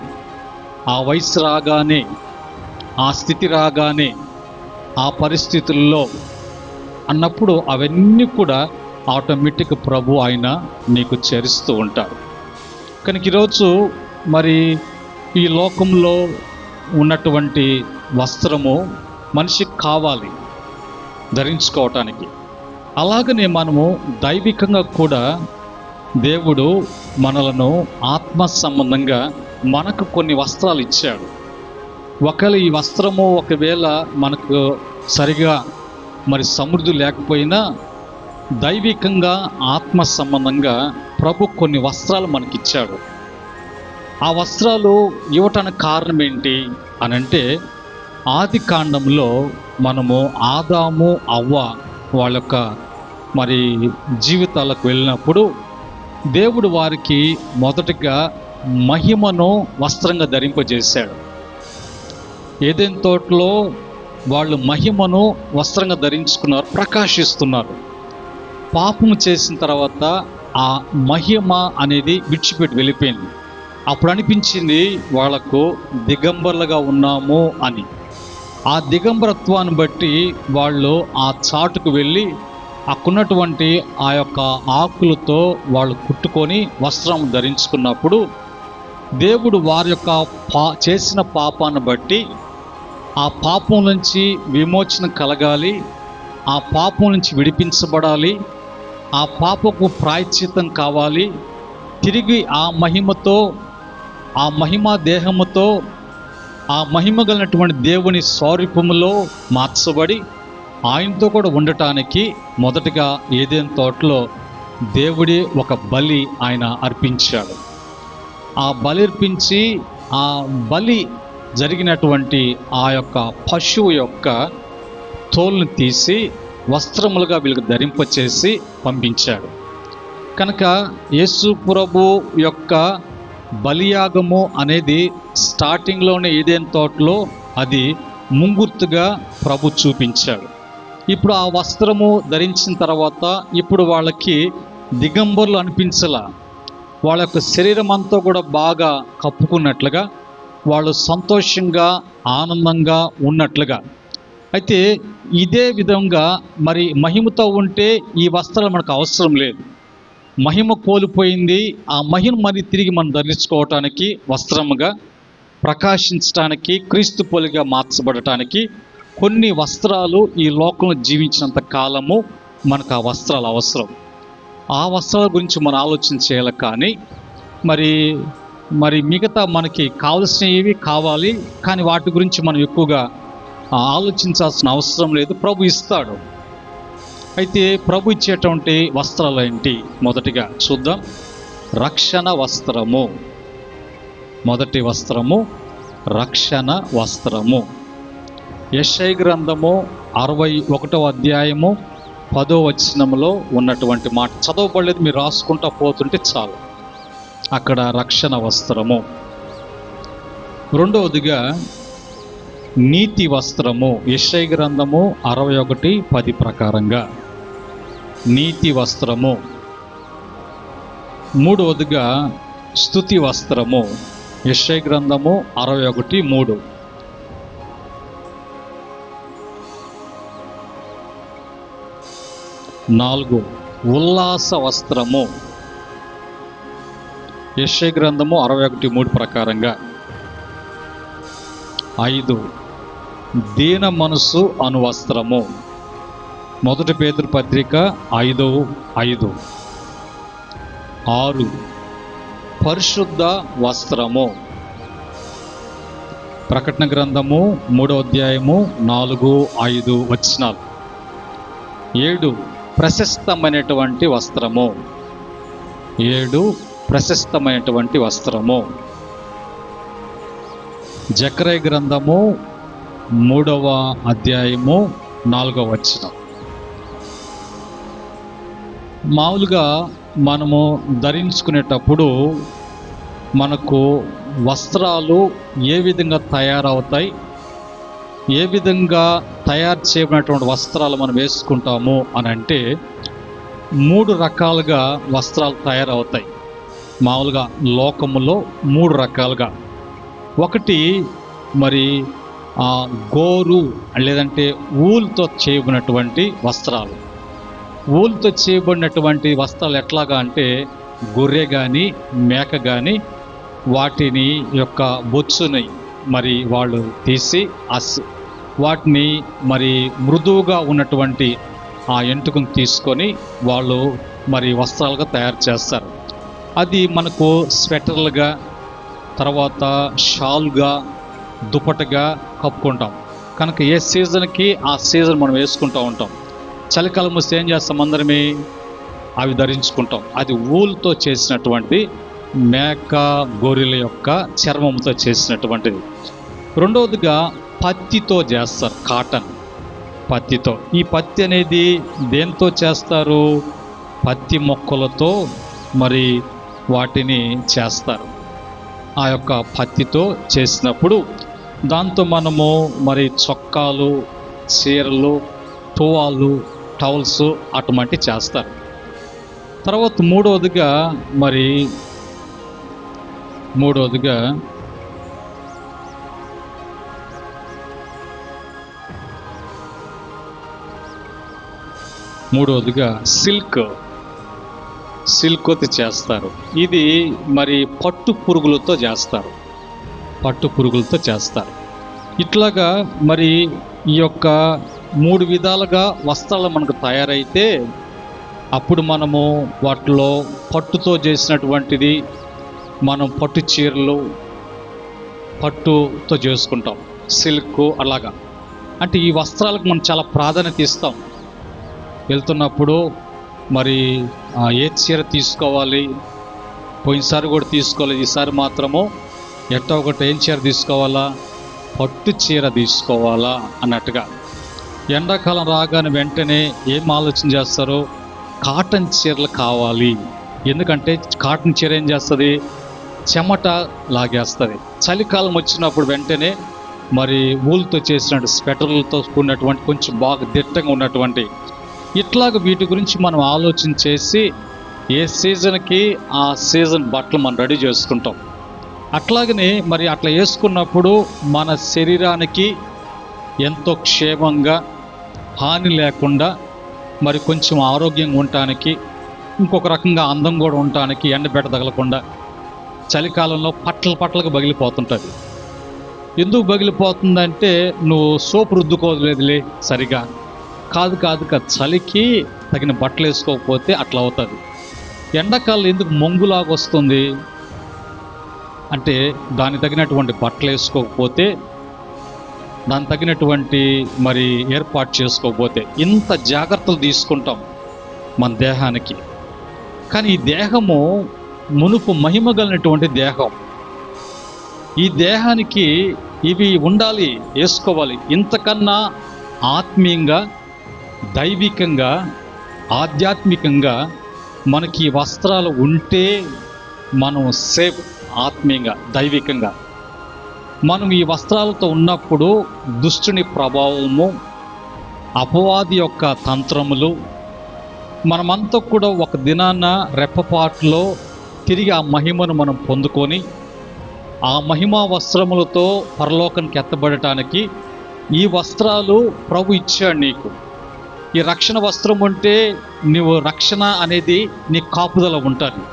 ఆ వయసు రాగానే, ఆ స్థితి రాగానే, ఆ పరిస్థితుల్లో అన్నప్పుడు అవన్నీ కూడా ఆటోమేటిక్ ప్రభు ఆయన నీకు చేరుస్తూ ఉంటారు. కనుక ఈరోజు మరి ఈ లోకంలో ఉన్నటువంటి వస్త్రము మనిషికి కావాలి ధరించుకోవటానికి. అలాగనే మనము దైవికంగా కూడా దేవుడు మనలను ఆత్మ సంబంధంగా మనకు కొన్ని వస్త్రాలు ఇచ్చాడు. ఒకవేళ ఈ వస్త్రము మనకు సరిగా మరి సమృద్ధి లేకపోయినా దైవికంగా ఆత్మ సంబంధంగా ప్రభు కొన్ని వస్త్రాలు మనకిచ్చాడు. ఆ వస్త్రాలు ఇవ్వటానికి కారణం ఏంటి అని అంటే, ఆది కాండంలో మనము ఆదాము అవ్వ వాళ్ళ యొక్క మరి జీవితాలకు వెళ్ళినప్పుడు దేవుడు వారికి మొదటగా మహిమను వస్త్రంగా ధరింపజేశాడు. ఏదెన్ తోటలో వాళ్ళు మహిమను వస్త్రంగా ధరించుకున్నారు, ప్రకాశిస్తున్నారు. పాపము చేసిన తర్వాత ఆ మహిమ అనేది విడిచిపెట్టి వెళ్ళిపోయింది. అప్పుడు అనిపించింది వాళ్లకు దిగంబరులుగా ఉన్నాము అని. ఆ దిగంబరత్వాన్ని బట్టి వాళ్ళు ఆ చాటుకు వెళ్ళి అక్కడున్నటువంటి ఆ యొక్క ఆకులతో వాళ్ళు కుట్టుకొని వస్త్రం ధరించుకున్నప్పుడు దేవుడు వారి యొక్క చేసిన పాపాన్ని బట్టి ఆ పాపం నుంచి విమోచన కలగాలి, ఆ పాపం నుంచి విడిపించబడాలి, ఆ పాపకు ప్రాయశ్చిత్తం కావాలి, తిరిగి ఆ మహిమతో, ఆ మహిమా దేహముతో, ఆ మహిమ కలిగినటువంటి దేవుని స్వరూపములో మార్చబడి ఆయనతో కూడా ఉండటానికి మొదటగా ఏదెన్ తోటలో దేవుడే ఒక బలి ఆయన అర్పించాడు. ఆ బలి అర్పించి ఆ బలి జరిగినటువంటి ఆ యొక్క పశువు యొక్క తోలును తీసి వస్త్రములుగా వీళ్ళకి ధరింపచేసి పంపించాడు. కనుక యేసు ప్రభు యొక్క బలియాగము అనేది స్టార్టింగ్లోనే ఏదెన్ తోటలో అది ముంగుర్తుగా ప్రభు చూపించాడు. ఇప్పుడు ఆ వస్త్రము ధరించిన తర్వాత ఇప్పుడు వాళ్ళకి దిగంబరులు అనిపించలా. వాళ్ళ యొక్క శరీరం అంతా కూడా బాగా కప్పుకున్నట్లుగా, వాళ్ళు సంతోషంగా ఆనందంగా ఉన్నట్లుగా. అయితే ఇదే విధంగా మరి మహిమతో ఉంటే ఈ వస్త్రాలు మనకు అవసరం లేదు. మహిమ కోల్పోయింది. ఆ మహిమ మరి తిరిగి మనం ధరించుకోవటానికి, వస్త్రముగా ప్రకాశించడానికి, క్రీస్తు పోలిగా మార్చబడటానికి కొన్ని వస్త్రాలు ఈ లోకంలో జీవించినంత కాలము మనకు ఆ వస్త్రాలు అవసరం. ఆ వస్త్రాల గురించి మనం ఆలోచన చేయాలి. కానీ మరి మిగతా మనకి కావలసినవి కావాలి, కానీ వాటి గురించి మనం ఎక్కువగా ఆలోచించాల్సిన అవసరం లేదు. ప్రభు ఇస్తాడు. అయితే ప్రభు ఇచ్చేటువంటి వస్త్రాలు ఏంటి? మొదటిగా చూద్దాం. రక్షణ వస్త్రము. మొదటి వస్త్రము రక్షణ వస్త్రము. యెషయా గ్రంథము 61వ అధ్యాయము 10వ వచనంలో ఉన్నటువంటి మాట చదవబడలేదు, మీరు రాసుకుంటా పోతుంటే చాలు. అక్కడ రక్షణ వస్త్రము. రెండవదిగా నీతి వస్త్రము. యెషయా గ్రంథము 61:10 ప్రకారంగా నీతి వస్త్రము. మూడవదిగా స్తుతి వస్త్రము. యెషయా గ్రంథము 61:3. నాలుగు ఉల్లాస వస్త్రము. యెషయా గ్రంథము 61:3 ప్రకారంగా. 5 దీన మనసు అను వస్త్రము. మొదటి పేతురు పత్రిక 5:5. 6 పరిశుద్ధ వస్త్రము. ప్రకటన గ్రంథము 3వ అధ్యాయము 4-5 వచనాలు. 7 ప్రశస్తమైనటువంటి వస్త్రము. 7 ప్రశస్తమైనటువంటి వస్త్రము. జకర్యా గ్రంథము 3వ అధ్యాయము 4వ వచనం. మామూలుగా మనము ధరించుకునేటప్పుడు మనకు వస్త్రాలు ఏ విధంగా తయారవుతాయి, ఏ విధంగా తయారు చేయబడినటువంటి వస్త్రాలు మనం వేసుకుంటాము అని అంటే 3 రకాలుగా వస్త్రాలు తయారవుతాయి. మామూలుగా లోకములో 3 రకాలుగా. ఒకటి మరి గోరు లేదంటే ఊలుతో చేయబడినటువంటి వస్త్రాలు. ఊలుతో చేయబడినటువంటి వస్త్రాలు ఎట్లాగా అంటే గొర్రె కానీ మేక కానీ వాటిని యొక్క బొచ్చుని మరి వాళ్ళు తీసి వాటిని మరి మృదువుగా ఉన్నటువంటి ఆ ఎంటుకను తీసుకొని వాళ్ళు మరి వస్త్రాలుగా తయారు చేస్తారు. అది మనకు స్వెటర్లుగా, తర్వాత షాల్గా, దుపటగా కప్పుకుంటాం. కనుక ఏ సీజన్కి ఆ సీజన్ మనం వేసుకుంటూ ఉంటాం. చలికాలం వస్తే ఏం చేస్తాం, అందరమే అవి ధరించుకుంటాం. అది ఊలుతో చేసినటువంటి మేక గొర్రెల యొక్క చర్మంతో చేసినటువంటిది. రెండవదిగా పత్తితో చేస్తారు, కాటన్ పత్తితో. ఈ పత్తి అనేది దేంతో చేస్తారు? పత్తి మొక్కలతో మరి వాటిని చేస్తారు. ఆ యొక్క పత్తితో చేసినప్పుడు దాంతో మనము మరి చొక్కాలు, చీరలు, టువాలు, టవల్స్ అటువంటి చేస్తారు. తర్వాత మూడవదిగా సిల్క్తో చేస్తారు. ఇది మరి పట్టు పురుగులతో చేస్తారు. ఇట్లాగా మరి ఈ యొక్క 3 విధాలుగా వస్త్రాలు మనకు తయారైతే అప్పుడు మనము వాటిలో పట్టుతో చేసినటువంటిది మనం పట్టు చీరలు పట్టుతో చేసుకుంటాం, సిల్క్ అలాగా. అంటే ఈ వస్త్రాలకు మనం చాలా ప్రాధాన్యత ఇస్తాం. వెళ్తున్నప్పుడు మరి ఏ చీర తీసుకోవాలి, పోయినసారి కూడా తీసుకోవాలి, ఈసారి మాత్రము ఎట్టా ఒకటి ఏం చీర తీసుకోవాలా, పట్టు చీర తీసుకోవాలా అన్నట్టుగా. ఎండాకాలం రాగానే వెంటనే ఏం ఆలోచన చేస్తారు, కాటన్ చీరలు కావాలి. ఎందుకంటే కాటన్ చీర ఏం చేస్తుంది, చెమట లాగేస్తుంది. చలికాలం వచ్చినప్పుడు వెంటనే మరి ఊలుతో చేసినట్టు స్వెటర్లతో కూడినటువంటి కొంచెం బాగా దిట్టంగా ఉన్నటువంటి ఇట్లాగ వీటి గురించి మనం ఆలోచన చేసి ఏ సీజన్కి ఆ సీజన్ బట్టలు మనం రెడీ చేసుకుంటాం. అట్లాగనే మరి అట్లా వేసుకున్నప్పుడు మన శరీరానికి ఎంతో క్షేమంగా, హాని లేకుండా, మరి కొంచెం ఆరోగ్యంగా ఉండటానికి, ఇంకొక రకంగా అందం కూడా ఉండటానికి, ఎండబెట్ట తగలకుండా. చలికాలంలో పట్లగా పగిలిపోతుంటుంది. ఎందుకు పగిలిపోతుందంటే నువ్వు సోపు రుద్దుకోలేదులే సరిగా, కాదు చలికి తగిన బట్టలు వేసుకోకపోతే అట్లా అవుతుంది. ఎండాకాలం ఎందుకు మొంగులాగా వస్తుంది అంటే దానికి తగినటువంటి బట్టలు వేసుకోకపోతే, దానికి తగినటువంటి మరి ఏర్పాటు చేసుకోకపోతే. ఇంత జాగ్రత్తలు తీసుకుంటాం మన దేహానికి. కానీ ఈ దేహము మునుపు మహిమ కలిగినటువంటి దేహం. ఈ దేహానికి ఇవి ఉండాలి, వేసుకోవాలి. ఇంతకన్నా ఆత్మీయంగా, దైవికంగా, ఆధ్యాత్మికంగా మనకి వస్త్రాలు ఉంటే మనం సేఫ్. ఆత్మీయంగా, దైవికంగా మనం ఈ వస్త్రాలతో ఉన్నప్పుడు దుష్టుని ప్రభావము, అపవాది యొక్క తంత్రములు మనమంతా కూడా ఒక దినాన రెప్పపాటులో తిరిగి ఆ మహిమను మనం పొందుకొని ఆ మహిమా వస్త్రములతో పరలోకానికి ఎత్తబడటానికి ఈ వస్త్రాలు ప్రభు ఇచ్చాడు నీకు. ఈ రక్షణ వస్త్రం ఉంటే నువ్వు రక్షణ అనేది నీ కాపుదల ఉంటుంది.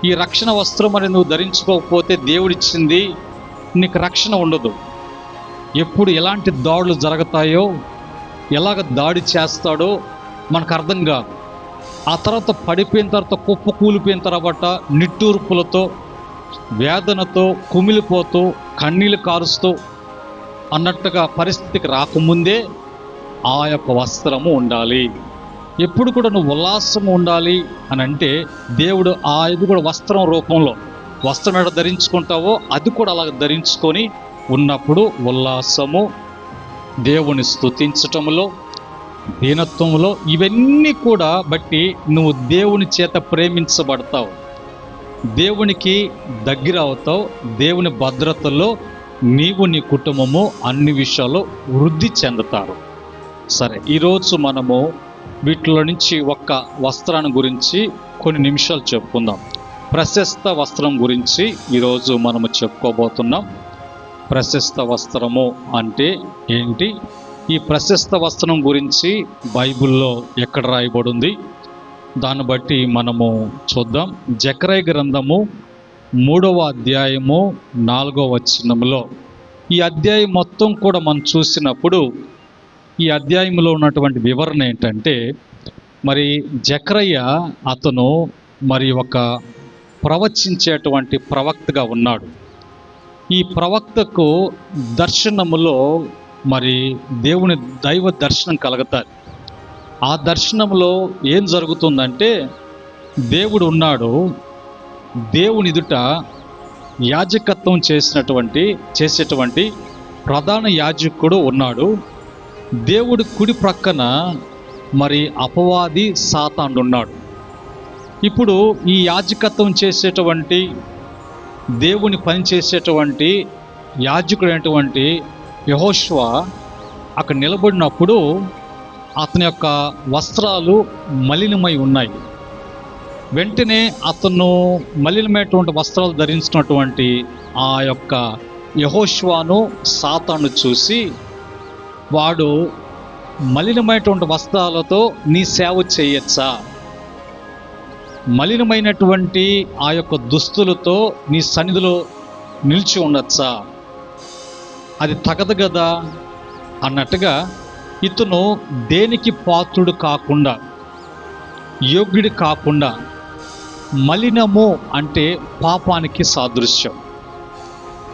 ఈ రక్షణ వస్త్రం అనేది నువ్వు ధరించుకోకపోతే దేవుడిచ్చింది నీకు రక్షణ ఉండదు. ఎప్పుడు ఎలాంటి దాడులు జరుగుతాయో, ఎలాగ దాడి చేస్తాడో మనకు అర్థం కాదు. ఆ తర్వాత పడిపోయిన తర్వాత, కుప్ప కూలిపోయిన తర్వాత నిట్టూర్పులతో, వేదనతో, కుమిలిపోతూ, కన్నీళ్ళు కారుస్తూ అన్నట్టుగా పరిస్థితికి రాకముందే ఆ యొక్క వస్త్రము ఉండాలి. ఎప్పుడు కూడా నువ్వు ఉల్లాసము ఉండాలి అని అంటే దేవుడు ఇది కూడా వస్త్రం రూపంలో, వస్త్రం ఎక్కడ ధరించుకుంటావో అది కూడా అలాగ ధరించుకొని ఉన్నప్పుడు ఉల్లాసము, దేవుని స్తుతించటంలో, దీనత్వంలో, ఇవన్నీ కూడా బట్టి నువ్వు దేవుని చేత ప్రేమించబడతావు. దేవునికి దగ్గర అవుతావు. దేవుని భద్రతలో నీవు నీ కుటుంబము అన్ని విషయాల్లో వృద్ధి చెందుతారు. సరే, ఈరోజు మనము వీటిలో నుంచి ఒక్క వస్త్రాన్ని గురించి కొన్ని నిమిషాలు చెప్పుకుందాం. ప్రశస్త వస్త్రం గురించి ఈరోజు మనము చెప్పుకోబోతున్నాం. ప్రశస్త వస్త్రము అంటే ఏంటి? ఈ ప్రశస్త వస్త్రం గురించి బైబిల్లో ఎక్కడ రాయబడింది, దాన్ని బట్టి మనము చూద్దాం. జకర్యా గ్రంథము 3వ అధ్యాయము 4వ వచనంలో ఈ అధ్యాయం మొత్తం కూడా మనం చూసినప్పుడు ఈ అధ్యాయంలో ఉన్నటువంటి వివరణ ఏంటంటే, మరి జకర్యా అతను మరి ఒక ప్రవచించేటువంటి ప్రవక్తగా ఉన్నాడు. ఈ ప్రవక్తకు దర్శనములో మరి దేవుని దైవ దర్శనం కలుగుతారు. ఆ దర్శనంలో ఏం జరుగుతుందంటే, దేవుడు ఉన్నాడు, దేవుని ఎదుట యాజకత్వం చేసేటువంటి ప్రధాన యాజకుడు ఉన్నాడు. దేవుడి కుడి ప్రక్కన మరి అపవాది సాతానుడు ఉన్నాడు. ఇప్పుడు ఈ యాజకత్వం చేసేటువంటి దేవుని పని చేసేటువంటి యాజకుడైనటువంటి యెహోషువ అక్కడ నిలబడినప్పుడు అతని యొక్క వస్త్రాలు మలినమై ఉన్నాయి. వెంటనే అతను మలినమైనటువంటి వస్త్రాలు ధరించినటువంటి ఆ యొక్క యెహోషువను సాతాను చూసి, వాడు మలినమైనటువంటి వస్త్రాలతో నీ సేవ చేయొచ్చా, మలినమైనటువంటి ఆ యొక్క దుస్తులతో నీ సన్నిధిలో నిలిచి ఉండొచ్చా, అది తగదు కదా అన్నట్టుగా ఇతను దేనికి పాత్రుడు కాకుండా, యోగ్యుడు కాకుండా, మలినము అంటే పాపానికి సాదృశ్యం.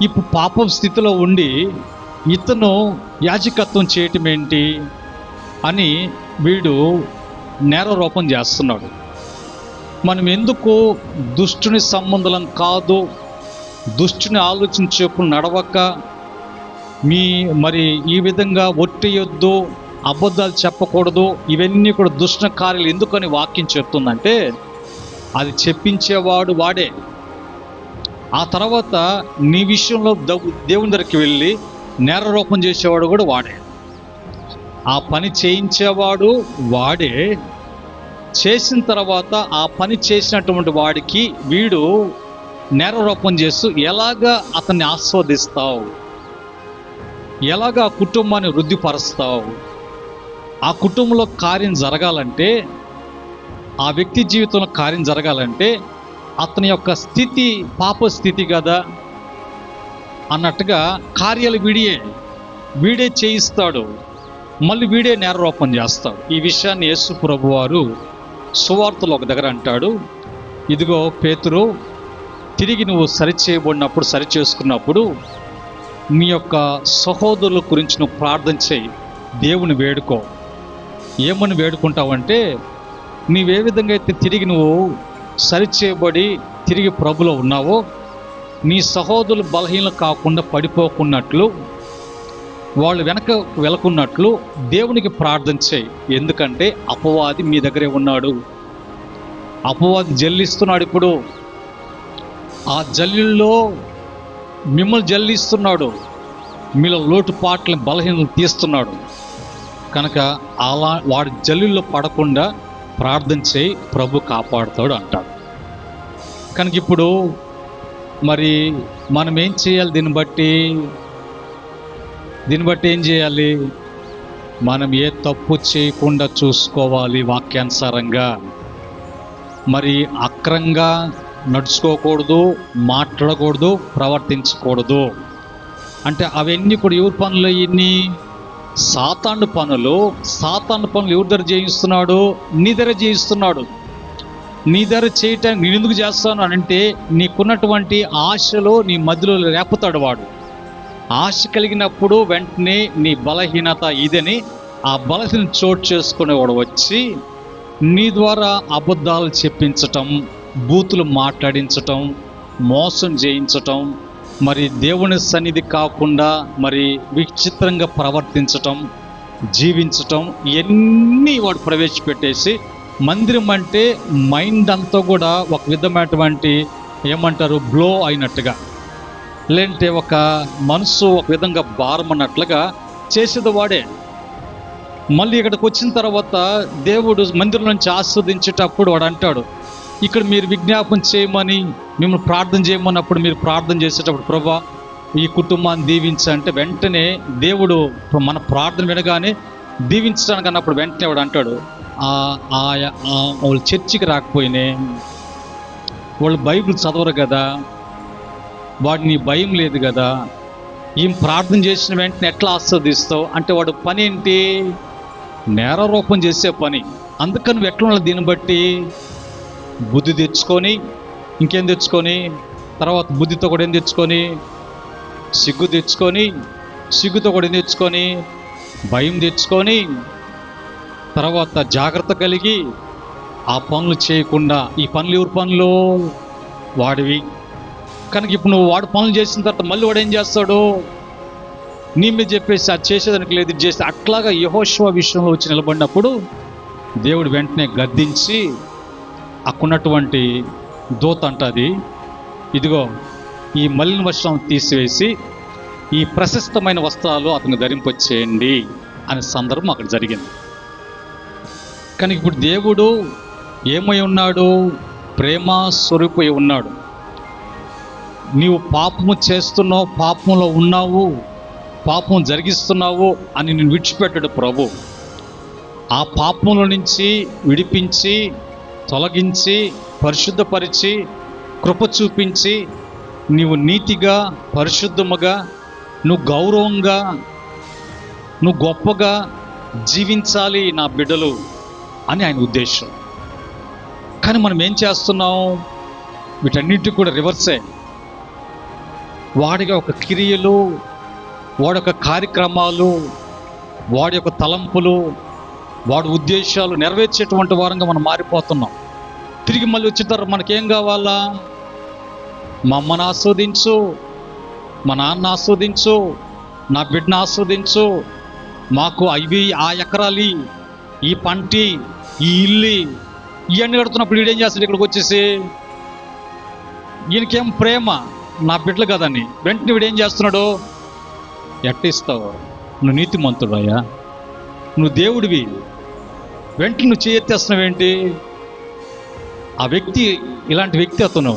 ఇప్పుడు పాపం స్థితిలో ఉండి ఇతను యాజకత్వం చేయటం ఏంటి అని వీడు నేరారోపణ చేస్తున్నాడు. మనం ఎందుకు దుష్టుని సంబంధం కాదు, దుష్టుని ఆలోచించేప్పుడు నడవక మరి ఈ విధంగా ఒట్టేయొద్దు, అబద్ధాలు చెప్పకూడదు, ఇవన్నీ కూడా దుష్ట కార్యాలు ఎందుకని వాక్యం చెప్తుందంటే, అది చెప్పించేవాడు వాడే. ఆ తర్వాత నీ విషయంలో దేవుని దగ్గరికి వెళ్ళి నేరారోపణ చేసేవాడు కూడా వాడే. ఆ పని చేయించేవాడు వాడే. చేసిన తర్వాత ఆ పని చేసినటువంటి వాడికి వీడు నేరారోపణ చేస్తూ ఎలాగా అతన్ని ఆస్వాదిస్తావు, ఎలాగా ఆ కుటుంబాన్ని వృద్ధిపరుస్తావు, ఆ కుటుంబంలో కార్యం జరగాలంటే, ఆ వ్యక్తి జీవితంలో కార్యం జరగాలంటే అతని యొక్క స్థితి పాప స్థితి కదా అన్నట్టుగా కార్యాలు వీడే చేయిస్తాడు, మళ్ళీ వీడే నేరారోపణ చేస్తాడు. ఈ విషయాన్ని యేసు ప్రభువారు సువార్తలో ఒక దగ్గర అంటాడు, ఇదిగో పేతురు, తిరిగి నువ్వు సరిచేసుకున్నప్పుడు నీ యొక్క సహోదరుల గురించి నువ్వు ప్రార్థన చేయి, దేవుని వేడుకో. ఏమని వేడుకుంటావంటే, నీవే విధంగా అయితే తిరిగి నువ్వు సరిచేయబడి తిరిగి ప్రభులో ఉన్నావో, నీ సహోదరులు బలహీనలు కాకుండా పడిపోకున్నట్లు, వాళ్ళు వెనక వెళకున్నట్లు దేవునికి ప్రార్థన చేయి. ఎందుకంటే అపవాది మీ దగ్గరే ఉన్నాడు. అపవాది జల్లిస్తున్నాడు. ఇప్పుడు ఆ జల్లుల్లో మిమ్మల్ని జల్లిస్తున్నాడు, మీలో లోటుపాట్లని బలహీనలు తీస్తున్నాడు. కనుక అలా వాడి జల్లుల్లో పడకుండా ప్రార్థన చేయి, ప్రభు కాపాడుతాడు అంటాడు. కనుక ఇప్పుడు మరి మనం ఏం చేయాలి? దీన్ని బట్టి ఏం చేయాలి? మనం ఏ తప్పు చేయకుండా చూసుకోవాలి. వాక్యానుసారంగా మరి అక్రంగా నడుచుకోకూడదు, మాట్లాడకూడదు, ప్రవర్తించకూడదు. అంటే అవన్నీ కూడా ఎవరి పనులు? ఇన్ని సాతాను పనులు ఎవరి దగ్గర చేయిస్తున్నాడు? నీ దగ్గర చేయిస్తున్నాడు. నీ దగ్గర చేయటానికి నేను ఎందుకు చేస్తాను అంటే, నీకున్నటువంటి ఆశలో నీ మధ్యలో రేపుతాడు వాడు. ఆశ కలిగినప్పుడు వెంటనే నీ బలహీనత ఇదని ఆ బలహీనత చోటు చేసుకునేవాడు వచ్చి నీ ద్వారా అబద్ధాలు చెప్పించటం, బూతులు మాట్లాడించటం, మోసం చేయించటం, మరి దేవుని సన్నిధి కాకుండా మరి విచిత్రంగా ప్రవర్తించటం, జీవించటం, ఇవన్నీ వాడు ప్రవేశపెట్టేసి మందిరం అంటే మైండ్ అంతా కూడా ఒక విధమైనటువంటి ఏమంటారు, బ్లో అయినట్టుగా, లేదంటే ఒక మనసు ఒక విధంగా భారం అన్నట్లుగా చేసేది వాడే. మళ్ళీ ఇక్కడికి వచ్చిన తర్వాత దేవుడు మందిరం నుంచి ఆస్వాదించేటప్పుడు వాడు అంటాడు, ఇక్కడ మీరు విజ్ఞాపన చేయమని, మిమ్మల్ని ప్రార్థన చేయమన్నప్పుడు మీరు ప్రార్థన చేసేటప్పుడు ప్రభా ఈ కుటుంబాన్ని దీవించంటే వెంటనే దేవుడు మన ప్రార్థన వినగానే దీవించడానికి అన్నప్పుడు వెంటనే వాడు అంటాడు, వాళ్ళు చర్చికి రాకపోయినే, వాళ్ళు బైబిల్ చదవరు కదా, వాడిని భయం లేదు కదా, ఈమె ప్రార్థన చేసిన వెంటనే ఎట్లా ఆస్వాదిస్తావు అంటే వాడు పని ఏంటి, నేరారోపణ చేసే పని. అందుకని నువ్వు ఎట్లా ఉండాలి, దీన్ని బట్టి బుద్ధి తెచ్చుకొని, ఇంకేం తెచ్చుకొని, తర్వాత బుద్ధితో కూడా ఏం తెచ్చుకొని, సిగ్గు తెచ్చుకొని, సిగ్గుతో కూడా ఏం తెచ్చుకొని, భయం తెచ్చుకొని, తర్వాత జాగ్రత్త కలిగి ఆ పనులు చేయకుండా, ఈ పనులు ఎవరి పనులు, వాడివి కనుక ఇప్పుడు నువ్వు వాడు పనులు చేసిన తర్వాత మళ్ళీ వాడు ఏం చేస్తాడు, నీ మీద చెప్పేసి అది చేసేదానికి లేదు, ఇది చేస్తే. అట్లాగా యెహోషువ విషయంలో వచ్చి నిలబడినప్పుడు దేవుడు వెంటనే గద్దించి అక్కడున్నటువంటి దూత అంటది, ఇదిగో ఈ మలిన వస్త్రం తీసివేసి ఈ ప్రశస్తమైన వస్త్రాలు అతను ధరింపచేయండి అనే సందర్భం అక్కడ జరిగింది. కానీ ఇప్పుడు దేవుడు ఏమై ఉన్నాడు, ప్రేమ స్వరూపై ఉన్నాడు. నీవు పాపము చేస్తున్నావు, పాపంలో ఉన్నావు, పాపం జరిగిస్తున్నావు అని నేను విడిచిపెట్టాడు ప్రభు. ఆ పాపంలో నుంచి విడిపించి, తొలగించి, పరిశుద్ధపరిచి, కృప చూపించి, నీవు నీతిగా, పరిశుద్ధముగా, నువ్వు గౌరవంగా, నువ్వు గొప్పగా జీవించాలి నా బిడ్డలు అని ఆయన ఉద్దేశం. కానీ మనం ఏం చేస్తున్నాం, వీటన్నిటికీ కూడా రివర్సే. వాడిగా ఒక క్రియలు, వాడి యొక్క కార్యక్రమాలు, వాడి యొక్క తలంపులు, వాడి ఉద్దేశాలు నెరవేర్చేటువంటి వారంగా మనం మారిపోతున్నాం. తిరిగి మళ్ళీ వచ్చిన తర్వాత మనకేం కావాలా, మా అమ్మను ఆస్వాదించు, మా నాన్న ఆస్వాదించు, నా బిడ్డను ఆస్వాదించు, మాకు అవి ఆ ఎకరాలి, ఈ పంటి, ఈ ఇల్లు, ఇవన్నీ కడుతున్నప్పుడు వీడేం చేస్తాడు, ఇక్కడికి వచ్చేసి ఈయనకేం ప్రేమ నా బిడ్డలు కదని వెంటనే వీడేం చేస్తున్నాడు, ఎట్టిస్తావు, నువ్వు నీతిమంతుడు అయ్యా, నువ్వు దేవుడివి, వెంటనే నువ్వు చేయెత్తేస్తున్నావేంటి. ఆ వ్యక్తి ఇలాంటి వ్యక్తి, అతను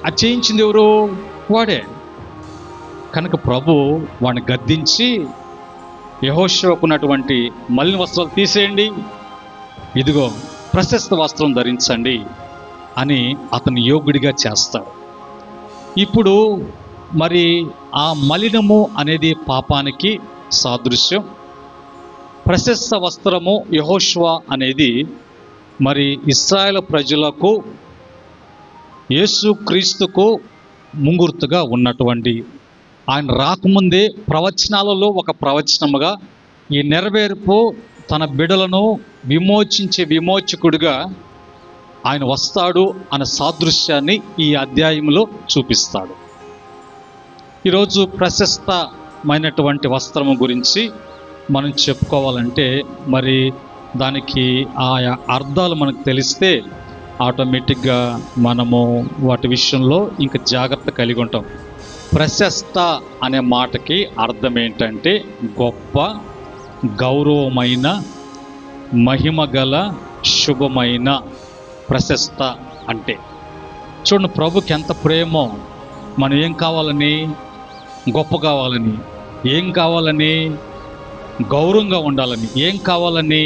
అది చేయించింది ఎవరు, వాడే. కనుక ప్రభు వాడిని గద్దించి యెహోషువకున్నటువంటి మలిన వస్త్రాలు తీసేయండి, ఇదిగో ప్రశస్త వస్త్రం ధరించండి అని అతను యోగ్యుడిగా చేస్తాడు. ఇప్పుడు మరి ఆ మలినము అనేది పాపానికి సాదృశ్యం, ప్రశస్త వస్త్రము యెహోషువ అనేది మరి ఇశ్రాయేలు ప్రజలకు యేసు క్రీస్తుకు ముంగుర్తుగా ఉన్నటువంటి, ఆయన రాకముందే ప్రవచనాలలో ఒక ప్రవచనముగా ఈ నెరవేర్పు తన బిడలను విమోచించే విమోచకుడిగా ఆయన వస్తాడు అనే సాదృశ్యాన్ని ఈ అధ్యాయంలో చూపిస్తాడు. ఈరోజు ప్రశస్తమైనటువంటి వస్త్రము గురించి మనం చెప్పుకోవాలంటే మరి దానికి ఆయా అర్థాలు మనకు తెలిస్తే ఆటోమేటిక్గా మనము వాటి విషయంలో ఇంకా జాగ్రత్త కలిగి ఉంటాం. ప్రశస్త అనే మాటకి అర్థం ఏంటంటే గొప్ప, గౌరవమైన, మహిమగల, శుభమైన, ప్రశస్త అంటే. చూడండి ప్రభుకి ఎంత ప్రేమో. మనం ఏం కావాలని, గొప్ప కావాలని, ఏం కావాలని, గౌరవంగా ఉండాలని, ఏం కావాలని,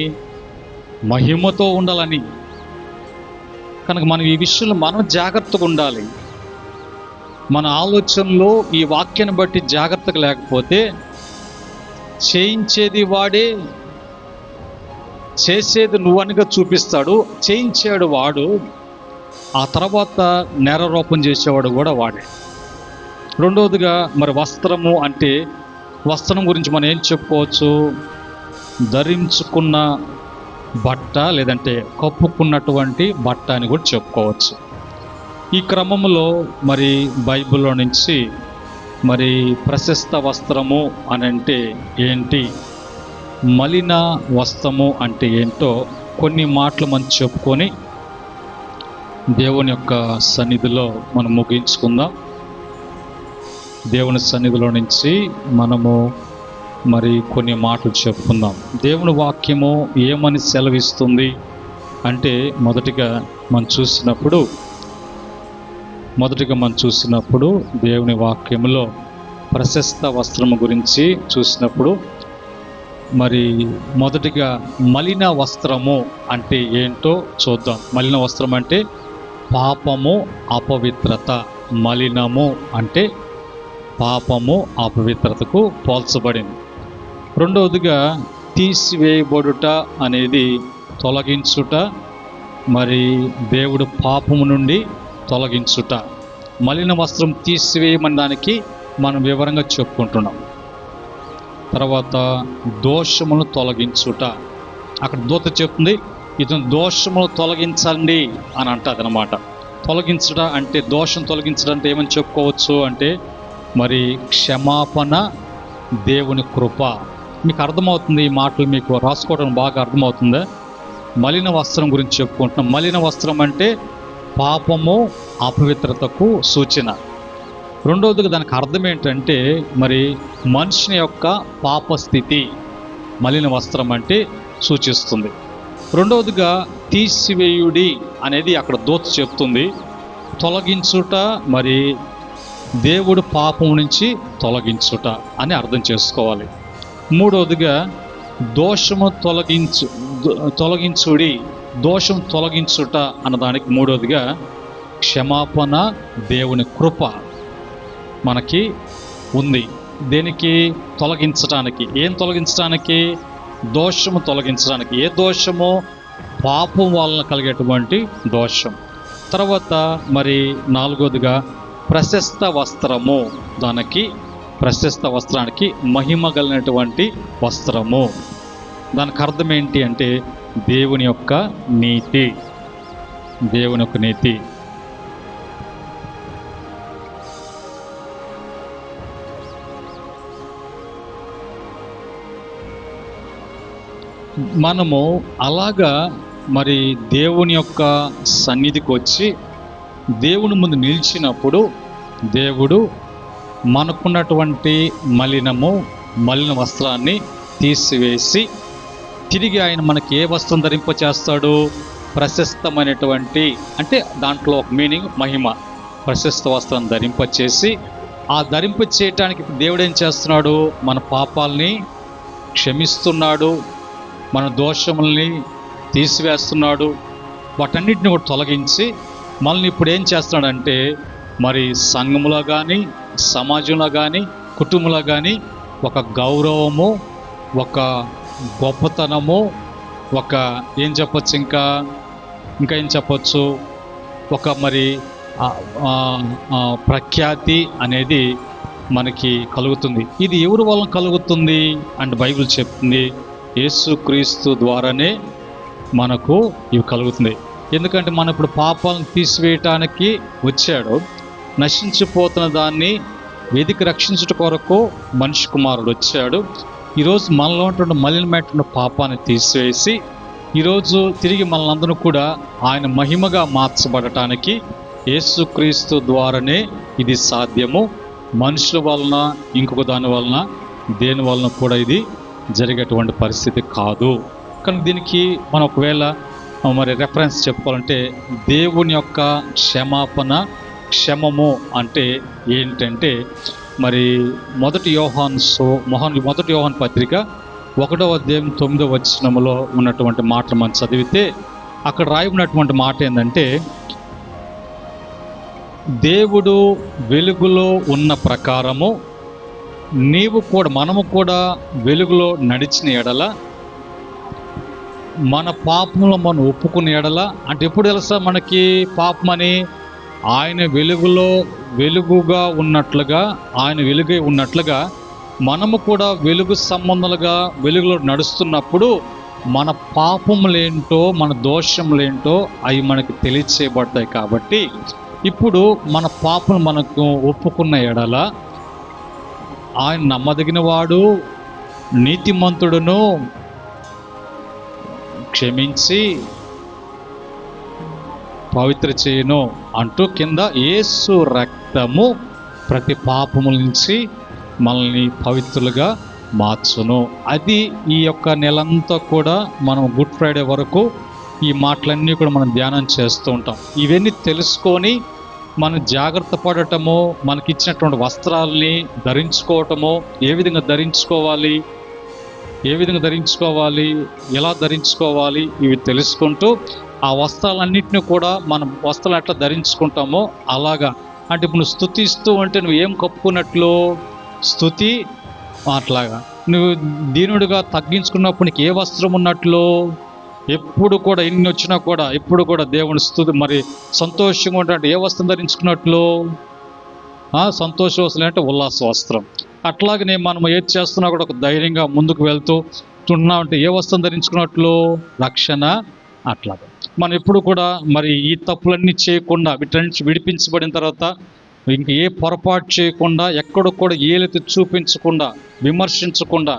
మహిమతో ఉండాలని. కనుక మనం ఈ విషయంలో మనం జాగ్రత్తగా ఉండాలి. మన ఆలోచనలో ఈ వాక్యాన్ని బట్టి జాగ్రత్తగా లేకపోతే చేయించేది వాడే, చేసేది నువ్వనిగా చూపిస్తాడు, చేయించాడు వాడు, ఆ తర్వాత నేరారోపణ చేసేవాడు కూడా వాడే. రెండవదిగా మరి వస్త్రము అంటే, వస్త్రం గురించి మనం ఏం చెప్పుకోవచ్చు, ధరించుకున్న బట్ట లేదంటే కప్పుకున్నటువంటి బట్ట అని కూడా చెప్పుకోవచ్చు. ఈ క్రమంలో మరి బైబిల్లో నుంచి మరి ప్రశస్త వస్త్రము అని అంటే ఏంటి, మలిన వస్త్రము అంటే ఏంటో కొన్ని మాటలు మనం చెప్పుకొని దేవుని యొక్క సన్నిధిలో మనం ముగించుకుందాం. దేవుని సన్నిధిలో నుంచి మనము మరి కొన్ని మాటలు చెప్పుకుందాం. దేవుని వాక్యము ఏమని సెలవిస్తుంది అంటే మొదటిగా మనం చూసినప్పుడు దేవుని వాక్యములో ప్రశస్త వస్త్రము గురించి చూసినప్పుడు మరి మొదటిగా మలిన వస్త్రము అంటే ఏంటో చూద్దాం. మలిన వస్త్రం అంటే పాపము, అపవిత్రత. మలినము అంటే పాపము, అపవిత్రతకు పోల్చబడింది. రెండవదిగా తీసివేయబడుట అనేది తొలగించుట, మరి దేవుడు పాపము నుండి తొలగించుట. మలిన వస్త్రం తీసివేయమని దానికి మనం వివరంగా చెప్పుకుంటున్నాం. తర్వాత దోషములను తొలగించుట. అక్కడ దూత చెప్తుంది, ఇతను దోషములు తొలగించండి అని అంటుంది అనమాట. తొలగించుట అంటే, దోషం తొలగించడం అంటే ఏమని చెప్పుకోవచ్చు అంటే మరి క్షమాపణ, దేవుని కృప. మీకు అర్థమవుతుంది, ఈ మాటలు మీకు రాసుకోవడం బాగా అర్థమవుతుందా? మలిన వస్త్రం గురించి చెప్పుకుంటున్నాం. మలిన వస్త్రం అంటే పాపము, అపవిత్రతకు సూచన. రెండవదిగా దానికి అర్థం ఏంటంటే మరి మనిషిని యొక్క పాపస్థితి మలిన వస్త్రం అంటే సూచిస్తుంది. రెండవదిగా తీసివేయుడి అనేది అక్కడ దూత చెప్తుంది. తొలగించుట, మరి దేవుడు పాపం నుంచి తొలగించుట అని అర్థం చేసుకోవాలి. మూడవదిగా దోషము తొలగించుడి, దోషం తొలగించుట అన్నదానికి మూడవదిగా క్షమాపణ, దేవుని కృప మనకి ఉంది. దేనికి? తొలగించడానికి. ఏం తొలగించడానికి? దోషము తొలగించడానికి. ఏ దోషము? పాపం వలన కలిగేటువంటి దోషం. తర్వాత మరి నాలుగోదిగా ప్రశస్త వస్త్రము. దానికి ప్రశస్త వస్త్రానికి మహిమ కలిగినటువంటి వస్త్రము. దానికి అర్థం ఏంటి అంటే దేవుని యొక్క నీతి. దేవుని యొక్క నీతి. మనము అలాగా మరి దేవుని యొక్క సన్నిధికి వచ్చి దేవుని ముందు నిలిచినప్పుడు దేవుడు మనకున్నటువంటి మలిన వస్త్రాన్ని తీసివేసి తిరిగి ఆయన మనకి ఏ వస్త్రం ధరింపచేస్తాడు? ప్రశస్తమైనటువంటి, అంటే దాంట్లో ఒక మీనింగ్ మహిమ. ప్రశస్త వస్త్రం ధరింపచేసి, ఆ ధరింపచేయటానికి దేవుడు ఏం చేస్తున్నాడు? మన పాపాలని క్షమిస్తున్నాడు, మన దోషముల్ని తీసివేస్తున్నాడు, వాటన్నిటిని కూడా తొలగించి మనల్ని ఇప్పుడు ఏం చేస్తున్నాడంటే మరి సంఘములో కానీ, సమాజంలో కానీ, కుటుంబంలో కానీ ఒక గౌరవము, ఒక గొప్పతనము, ఒక ఏం చెప్పచ్చు, ఇంకా ఏం చెప్పచ్చు, ఒక మరి ప్రఖ్యాతి అనేది మనకి కలుగుతుంది. ఇది ఎవరి వలన కలుగుతుంది అంటే బైబిల్ చెప్తుంది, యేసుక్రీస్తు ద్వారానే మనకు ఇవి కలుగుతుంది. ఎందుకంటే మనం ఇప్పుడు పాపాలను తీసివేయటానికి వచ్చాడు. నశించిపోతున్న దాన్ని వెతికి రక్షించుట కొరకు మనిషి కుమారుడు వచ్చాడు. ఈరోజు మనలో ఉంటున్న మలినమైనటువంటి పాపాన్ని తీసివేసి ఈరోజు తిరిగి మనలందరూ కూడా ఆయన మహిమగా మార్చబడటానికి యేసుక్రీస్తు ద్వారానే ఇది సాధ్యము. మనుషుల వలన, ఇంకొక దాని వలన, దేని వలన కూడా ఇది జరిగేటువంటి పరిస్థితి కాదు. కనుక దీనికి మనం ఒకవేళ మరి రెఫరెన్స్ చెప్పుకోవాలంటే దేవుని యొక్క క్షమాపణ, క్షమము అంటే ఏంటంటే మరి మొదటి యోహాను పత్రిక 1వ అధ్యాయం 9వ వచనములో ఉన్నటువంటి మాటలు మనం చదివితే అక్కడ రాయబడినటువంటి మాట ఏంటంటే, దేవుడు వెలుగులో ఉన్న ప్రకారము మనము కూడా వెలుగులో నడిచిన ఎడల, మన పాపములు మనం ఒప్పుకున్న ఎడల, అంటే ఎప్పుడు తెలుసా మనకి పాపమని? ఆయన వెలుగుగా ఉన్నట్లుగా, ఆయన వెలుగై ఉన్నట్లుగా మనము కూడా వెలుగు సంబంధాలుగా వెలుగులో నడుస్తున్నప్పుడు మన పాపములేంటో, మన దోషములేంటో అవి మనకి తెలియచేయబడతాయి. కాబట్టి ఇప్పుడు మన పాపం మనకు ఒప్పుకున్న ఎడల ఆయన నమ్మదగిన వాడు, నీతిమంతుడును, క్షమించి పవిత్ర చేయను అంటూ కింద యేసు రక్తము ప్రతి పాపముల నుంచి మనల్ని పవిత్రులుగా మార్చును. అది ఈ యొక్క నెలంతా కూడా మనం గుడ్ ఫ్రైడే వరకు ఈ మాటలన్నీ కూడా మనం ధ్యానం చేస్తూ ఉంటాం. ఇవన్నీ తెలుసుకొని మనం జాగ్రత్త పడటము, మనకిచ్చినటువంటి వస్త్రాలని ధరించుకోవటము, ఏ విధంగా ధరించుకోవాలి, ఎలా ధరించుకోవాలి, ఇవి తెలుసుకుంటూ ఆ వస్త్రాలన్నింటినీ కూడా మనం వస్త్రాలు ఎట్లా ధరించుకుంటామో అలాగా. అంటే ఇప్పుడు నువ్వు స్తుతిస్తూ ఉంటే నువ్వు ఏం కప్పుకున్నట్లు? స్తుతి. అట్లాగా నువ్వు దీనుడిగా తగ్గించుకున్నప్పుడు నీకు ఏ వస్త్రం ఉన్నట్లు? ఎప్పుడు కూడా ఎన్ని వచ్చినా కూడా ఎప్పుడు కూడా దేవుని స్తుతి. మరి సంతోషంగా ఉంటే ఏ వస్త్రం ధరించుకున్నట్లు? సంతోష వస్త్రం అంటే ఉల్లాస వస్త్రం. అట్లాగనే మనం ఏది చేస్తున్నా కూడా ఒక ధైర్యంగా ముందుకు వెళ్తూ ఉన్నామంటే ఏ వస్త్రం ధరించుకున్నట్లు? రక్షణ. అట్లాగా మనం ఎప్పుడు కూడా మరి ఈ తప్పులన్నీ చేయకుండా వీటి నుంచి విడిపించబడిన తర్వాత ఇంక ఏ పొరపాటు చేయకుండా, ఎక్కడ కూడా ఏలెత్తి చూపించకుండా, విమర్శించకుండా,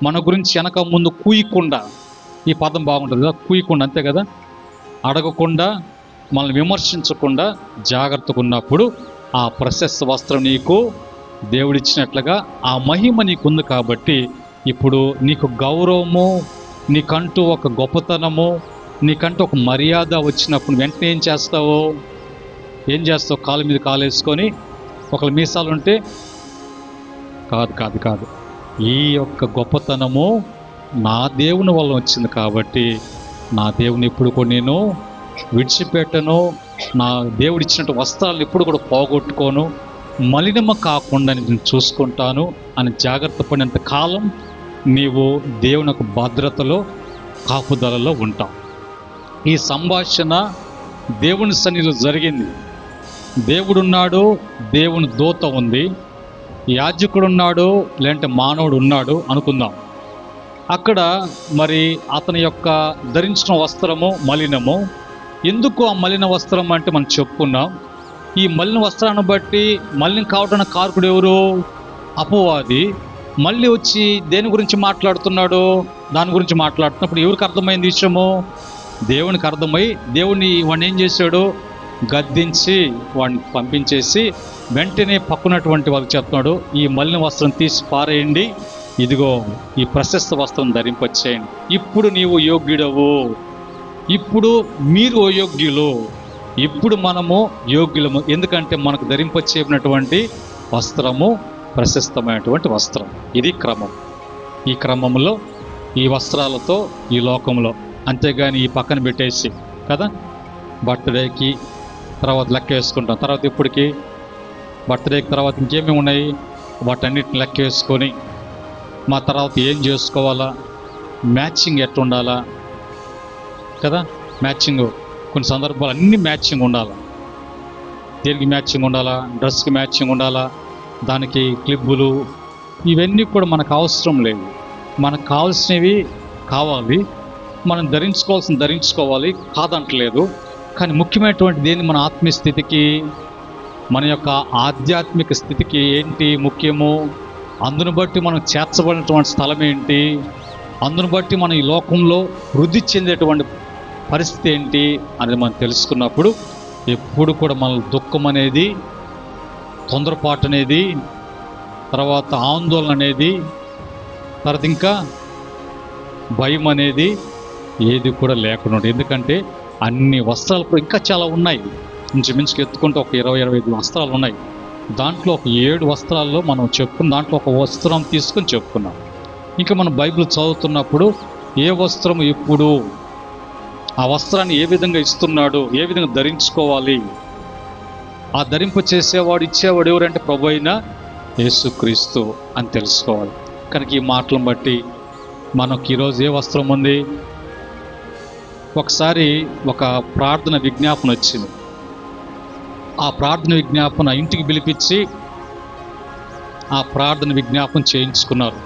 మన గురించి వెనక ముందు కూయకుండా, ఈ పదం బాగుంటుంది కదా, కూయకుండా, అంతే కదా, అడగకుండా, మనల్ని విమర్శించకుండా జాగ్రత్తగా ఉన్నప్పుడు ఆ ప్రశస్త వస్త్రం నీకు దేవుడిచ్చినట్లుగా ఆ మహిమ నీకుంది. కాబట్టి ఇప్పుడు నీకు గౌరవము, నీకంటూ ఒక గొప్పతనము, నీకంటూ ఒక మర్యాద వచ్చినప్పుడు వెంటనే ఏం చేస్తావు? కాలు మీద కాలు వేసుకొని ఒకళ్ళు మీసాలు ఉంటే కాదు. ఈ యొక్క గొప్పతనము నా దేవుని వల్ల వచ్చింది కాబట్టి నా దేవుని ఎప్పుడు కూడా నేను విడిచిపెట్టను. నా దేవుడు ఇచ్చినట్టు వస్త్రాలను ఎప్పుడు కూడా పోగొట్టుకోను, మలినమ కాకుండా నేను చూసుకుంటాను అని జాగ్రత్త పడినంత కాలం నీవు దేవుని యొక్క భద్రతలో, కాపుదలలో ఉంటావు. ఈ సంభాషణ దేవుని సన్నిధిలో జరిగింది. దేవుడున్నాడు, దేవుని దూత ఉంది, యాజకుడు ఉన్నాడు, లేదంటే మానవుడు ఉన్నాడు అనుకుందాం. అక్కడ మరి అతని యొక్క ధరించిన వస్త్రము మలినము. ఎందుకు ఆ మలిన వస్త్రం అంటే మనం చెప్పుకున్నాం. ఈ మలిన వస్త్రాన్ని బట్టి మలినం కావడానికి కారకుడు ఎవరు? అపవాది. మళ్ళీ వచ్చి దేని గురించి మాట్లాడుతున్నాడు? దాని గురించి మాట్లాడుతున్నప్పుడు ఎవరికి అర్థమైంది విషయము? దేవునికి అర్థమై వాడిని ఏం చేశాడు? గద్దించి వాడిని పంపించేసి వెంటనే పక్కనటువంటి వాళ్ళకి చెప్తున్నాడు, ఈ మలిన వస్త్రం తీసి పారేయండి, ఇదిగో ఈ ప్రశస్త వస్త్రం ధరింపచేయండి. ఇప్పుడు నీవు యోగ్యుడవు, ఇప్పుడు మీరు అయోగ్యులు, ఇప్పుడు మనము యోగ్యులము. ఎందుకంటే మనకు ధరింపచేయబడినటువంటి వస్త్రము ప్రశస్తమైనటువంటి వస్త్రం. ఇది క్రమం. ఈ క్రమంలో ఈ వస్త్రాలతో ఈ లోకంలో, అంతేగాని ఈ పక్కన పెట్టేసి కదా, బర్త్డేకి తర్వాత లెక్క వేసుకుంటాం, తర్వాత ఇప్పటికి బర్త్డేకి తర్వాత ఇంకేమేమి ఉన్నాయి వాటన్నిటిని లెక్క వేసుకొని మా తర్వాత ఏం చేసుకోవాలా, మ్యాచింగ్ ఎట్లా ఉండాలా కదా, మ్యాచింగ్ కొన్ని సందర్భాలు అన్ని మ్యాచింగ్ ఉండాలా. దేనికి మ్యాచింగ్ ఉండాలా? డ్రెస్కి మ్యాచింగ్ ఉండాలా, దానికి క్లిప్పులు, ఇవన్నీ కూడా మనకు అవసరం లేదు. మనకు కావాల్సినవి కావాలి, మనం ధరించుకోవాలి, కాదంటలేదు. కానీ ముఖ్యమైనటువంటి దేని మన ఆత్మీయ స్థితికి, మన యొక్క ఆధ్యాత్మిక స్థితికి ఏంటి ముఖ్యము? అందును బట్టి మనం చేర్చబడినటువంటి స్థలం ఏంటి? అందును బట్టి మనం ఈ లోకంలో వృద్ధి చెందేటువంటి పరిస్థితి ఏంటి అనేది మనం తెలుసుకున్నప్పుడు ఎప్పుడు కూడా మన దుఃఖం అనేది, తొందరపాటు అనేది, తర్వాత ఆందోళన అనేది, తర్వాత ఇంకా భయం అనేది ఏది కూడా లేకుండా. ఎందుకంటే అన్ని వస్త్రాలు కూడా ఇంకా చాలా ఉన్నాయి. ఇంచుమించుకు ఎత్తుకుంటే ఒక 20-25 వస్త్రాలు ఉన్నాయి. దాంట్లో ఒక 7 వస్త్రాల్లో మనం చెప్పుకున్న దాంట్లో ఒక వస్త్రం తీసుకొని చెప్పుకున్నాం. ఇంకా మనం బైబిల్ చదువుతున్నప్పుడు ఏ వస్త్రం ఎప్పుడు, ఆ వస్త్రాన్ని ఏ విధంగా ఇస్తున్నాడు, ఏ విధంగా ధరించుకోవాలి, ఆ ధరింప చేసేవాడు, ఇచ్చేవాడు ఎవరంటే ప్రభు అయిన యేసుక్రీస్తు అని తెలుసుకోవాలి. కనుక ఈ మాటలను బట్టి మనకి ఈరోజు ఏ వస్త్రం ఉంది? ఒకసారి ఒక ప్రార్థన విజ్ఞాపన వచ్చింది. ఆ ప్రార్థన విజ్ఞాపన ఇంటికి పిలిపించి ఆ ప్రార్థన విజ్ఞాపన చేయించుకున్నారు.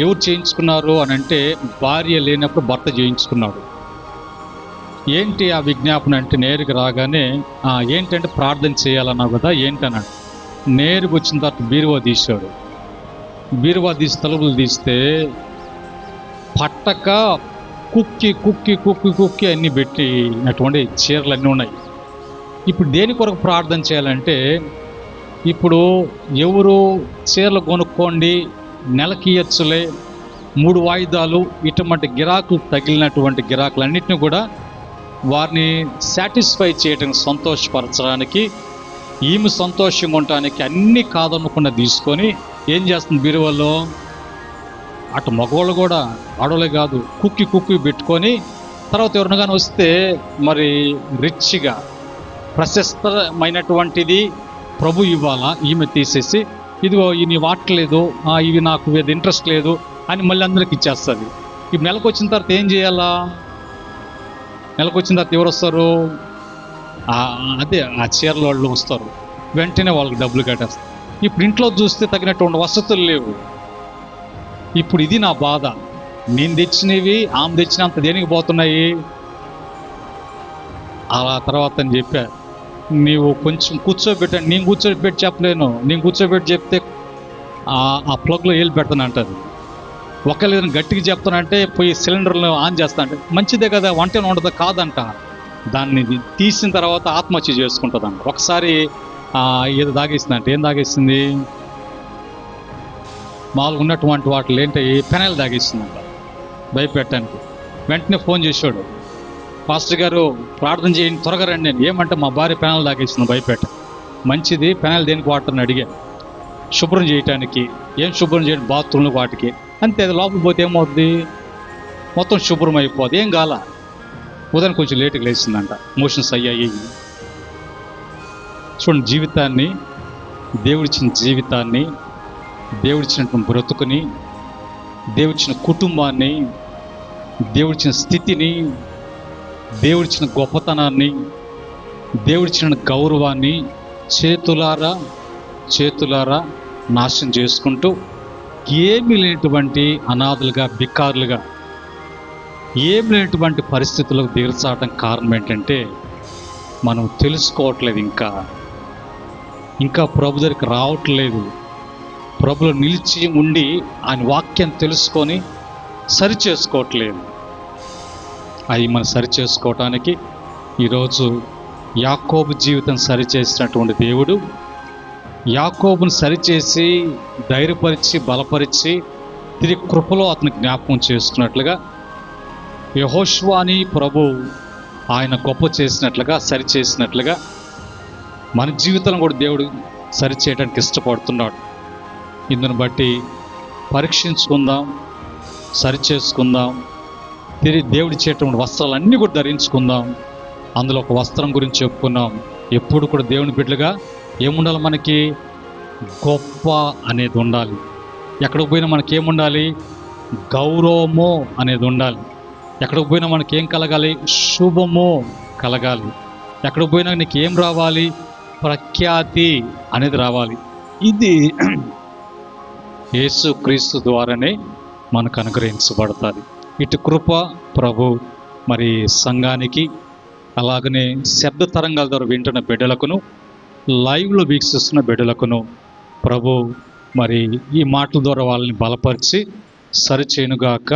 ఎవరు చేయించుకున్నారు అని అంటే భార్య లేనప్పుడు భర్త చేయించుకున్నాడు. ఏంటి ఆ విజ్ఞాపన అంటే నేరుగా రాగానే ఏంటంటే ప్రార్థన చేయాలన్నావు కదా ఏంటన్నాడు. నేరుగా వచ్చిన తర్వాత బీరువా తీశాడు. బీరువా తీసి తలుపులు తీస్తే పట్టక కుక్కి కుక్కి కుక్కి కుక్కి అన్నీ పెట్టినటువంటి చీరలు అన్నీ ఉన్నాయి. ఇప్పుడు దేని కొరకు ప్రార్థన చేయాలంటే, ఇప్పుడు ఎవరు చీరలు కొనుక్కోండి నెలకి ఇయ్యచ్చులే 3 వాయిదాలు ఇటువంటి గిరాకులు తగిలినటువంటి గిరాకులన్నింటినీ కూడా వారిని సాటిస్ఫై చేయడానికి, సంతోషపరచడానికి, ఈమె సంతోషంగా ఉండటానికి అన్నీ కాదనకుండా తీసుకొని ఏం చేస్తుంది బీరువాలో, అటు మగవాళ్ళు కూడా ఆడవాళ్ళే కాదు కుక్కి కుక్కి పెట్టుకొని తర్వాత ఎవరిన కానీ వస్తే మరి రిచ్గా ప్రశస్తమైనటువంటిది ప్రభు ఇవ్వాలా, ఈమె తీసేసి ఇదిగో ఇవి వాడలేదు, ఇవి నాకు ఇది ఇంట్రెస్ట్ లేదు అని మళ్ళీ అందరికి ఇచ్చేస్తుంది. ఇప్పుడు నెలకు వచ్చిన తర్వాత ఏం చేయాలా? నెలకు వచ్చిన తర్వాత ఎవరు వస్తారు? అదే ఆ చీరల వాళ్ళు వస్తారు, వెంటనే వాళ్ళకి డబ్బులు కట్టేస్తారు. ఇప్పుడు ఇంట్లో చూస్తే తగినటువంటి వసతులు లేవు. ఇప్పుడు ఇది నా బాధ. నేను తెచ్చినవి ఆమె తెచ్చినంత దేనికి పోతున్నాయి? అలా తర్వాత అని చెప్పా, నీవు కొంచెం కూర్చోబెట్టండి. నేను కూర్చోబెట్టి చెప్పలేను, నేను కూర్చోబెట్టి చెప్తే ఆ ప్లగ్లో వేలు పెడతాను అంటది. ఒకవేళ ఏదైనా గట్టిగా చెప్తానంటే పోయి సిలిండర్లు ఆన్ చేస్తా అంటే మంచిదే కదా, వంట ఉండదు కాదంట. దాన్ని తీసిన తర్వాత ఆత్మహత్య చేసుకుంటుందంట. ఒకసారి ఏదో తాగేసిందంట. ఏం తాగేసింది? మామూలుగా ఉన్నటువంటి వాటిలో ఏంటి పెనాయిల్ తాగేసిందంట భయపెట్టడానికి. వెంటనే ఫోన్ చేశాడు, పాస్టర్ గారు ప్రార్థన చేయండి త్వరగా రండి. నేను ఏమంటే మా భార్య పెనాయిల్ తాగేసింది భయపెట్ట. మంచిది, పెనాయిల్ దేనికి వాడతారని అడిగా. శుభ్రం చేయటానికి. ఏం శుభ్రం చేయండి? బాత్రూంలో వాటికి. అంతే, అది లోపల పోతే ఏమవుద్ది? మొత్తం శుభ్రం అయిపోద్ది. ఏం కాల. ఉదయం కొంచెం లేటుగా లేచిందంట, మోషన్స్ అయ్యాయి. చూడండి, జీవితాన్ని, దేవుడిచ్చిన జీవితాన్ని, దేవుడిచ్చినటువంటి బ్రతుకుని, దేవుడిచ్చిన కుటుంబాన్ని, దేవుడిచ్చిన స్థితిని, దేవుడిచ్చిన గొప్పతనాన్ని, దేవుడిచ్చిన గౌరవాన్ని చేతులారా నాశనం చేసుకుంటూ ఏమీ లేనటువంటి అనాథలుగా, బికారులుగా, ఏమి లేనటువంటి పరిస్థితులకు దిగజారడం కారణం ఏంటంటే మనం తెలుసుకోవట్లేదు, ఇంకా ప్రభు దగ్గరికి రావట్లేదు. ప్రభులో నిలిచి ఉండి ఆయన వాక్యం తెలుసుకొని సరి చేసుకోవట్లేదు. అవి మనం సరి చేసుకోవటానికి ఈరోజు యాకోబు జీవితం సరిచేసినటువంటి దేవుడు యాకోబును సరిచేసి ధైర్యపరిచి బలపరిచి తిరిగి కృపలో అతను జ్ఞాపకం చేసుకున్నట్లుగా యెహోషువని ప్రభు ఆయన గొప్ప చేసినట్లుగా, సరిచేసినట్లుగా మన జీవితం కూడా దేవుడు సరిచేయడానికి ఇష్టపడుతున్నాడు. ఇందును బట్టి పరీక్షించుకుందాం, సరిచేసుకుందాం. తిరిగి దేవుడి చేటువంటి వస్త్రాలన్నీ కూడా ధరించుకుందాం. అందులో ఒక వస్త్రం గురించి చెప్పుకున్నాం. ఎప్పుడు కూడా దేవుని బిడ్డలుగా ఏముండాలి? మనకి గొప్ప అనేది ఉండాలి. ఎక్కడికి పోయినా మనకి ఏముండాలి? గౌరవము అనేది ఉండాలి. ఎక్కడికి పోయినా మనకి ఏం కలగాలి? శుభము కలగాలి. ఎక్కడికి పోయినా నీకు ఏం రావాలి? ప్రఖ్యాతి అనేది రావాలి. ఇది యేసుక్రీస్తు ద్వారానే మనకు అనుగ్రహించబడుతుంది. ఇటు కృప ప్రభు మరి సంఘానికి, అలాగనే శబ్ద తరంగాల ద్వారా వింటున్న బిడ్డలకును, లైవ్లో వీక్షిస్తున్న బిడ్డలకును ప్రభు మరి ఈ మాటల ద్వారా వాళ్ళని బలపరిచి సరిచేయునుగాక.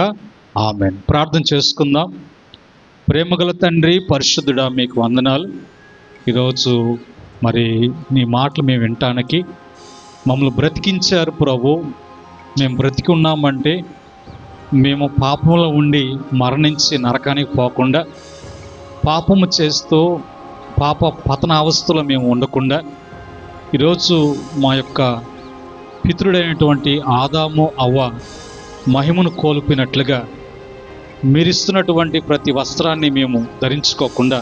ఆమేన్. ప్రార్థన చేసుకుందాం. ప్రేమగల తండ్రి, పరిశుద్ధుడా, మీకు వందనాలు. ఈరోజు మరి నీ మాటలు మేము వినటానికి మమ్మల్ని బ్రతికించారు ప్రభు. మేము బ్రతికి ఉన్నామంటే మేము పాపంలో ఉండి మరణించి నరకానికి పోకుండా, పాపము చేస్తూ పాప పతన అవస్థలో మేము ఉండకుండా ఈరోజు మా యొక్క పితరుడైనటువంటి ఆదాము అవ్వ మహిమను కోల్పోయినట్లుగా మీరిస్తున్నటువంటి ప్రతి వస్త్రాన్ని మేము ధరించుకోకుండా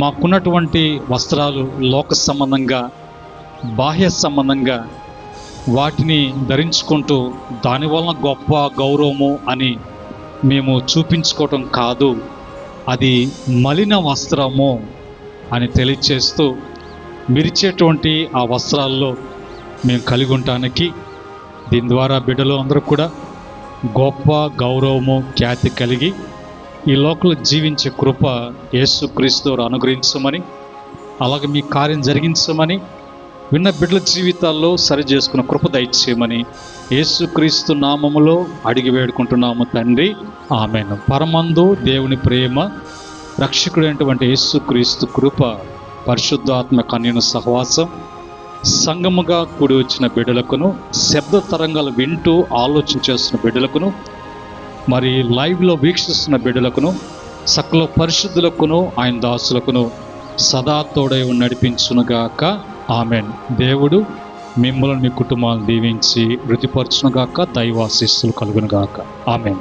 మాకున్నటువంటి వస్త్రాలు లోక సంబంధంగా, బాహ్య సంబంధంగా వాటిని ధరించుకుంటూ దానివలన గొప్ప గౌరవము అని మేము చూపించుకోవటం కాదు, అది మలిన వస్త్రము అని తెలియచేస్తూ మీరిచ్చేటువంటి ఆ వస్త్రాల్లో మేము కలిగి ఉండటానికి, దీని ద్వారా బిడ్డలు అందరూ కూడా గొప్ప గౌరవము, ఖ్యాతి కలిగి ఈ లోకంలో జీవించే కృప యేసుక్రీస్తు అనుగ్రహించమని, అలాగే మీ కార్యం జరిగించమని విన్న బిడ్డల జీవితాల్లో సరి చేసుకున్న కృప దయచేయమని యేసుక్రీస్తు నామములో అడిగి వేడుకుంటున్నాము తండ్రి, ఆమేన్. పరమందు దేవుని ప్రేమ, రక్షకుడైనటువంటి యేసుక్రీస్తు కృప, పరిశుద్ధాత్మ కన్యను సహవాసం, సంగముగా కూడి వచ్చిన బిడ్డలకును, శబ్ద తరంగాలు వింటూ ఆలోచన చేస్తున్న బిడ్డలకును, మరి లైవ్లో వీక్షిస్తున్న బిడ్డలకును, సకల పరిశుద్ధులకును ఆయన దాసులకును సదా తోడై నడిపించునుగాక, ఆమేన్. దేవుడు మిమ్మల్ని మీ కుటుంబాలను దీవించి వృద్ధిపరచునుగాక, దైవాశీస్సులు కలుగునుగాక, ఆమేన్.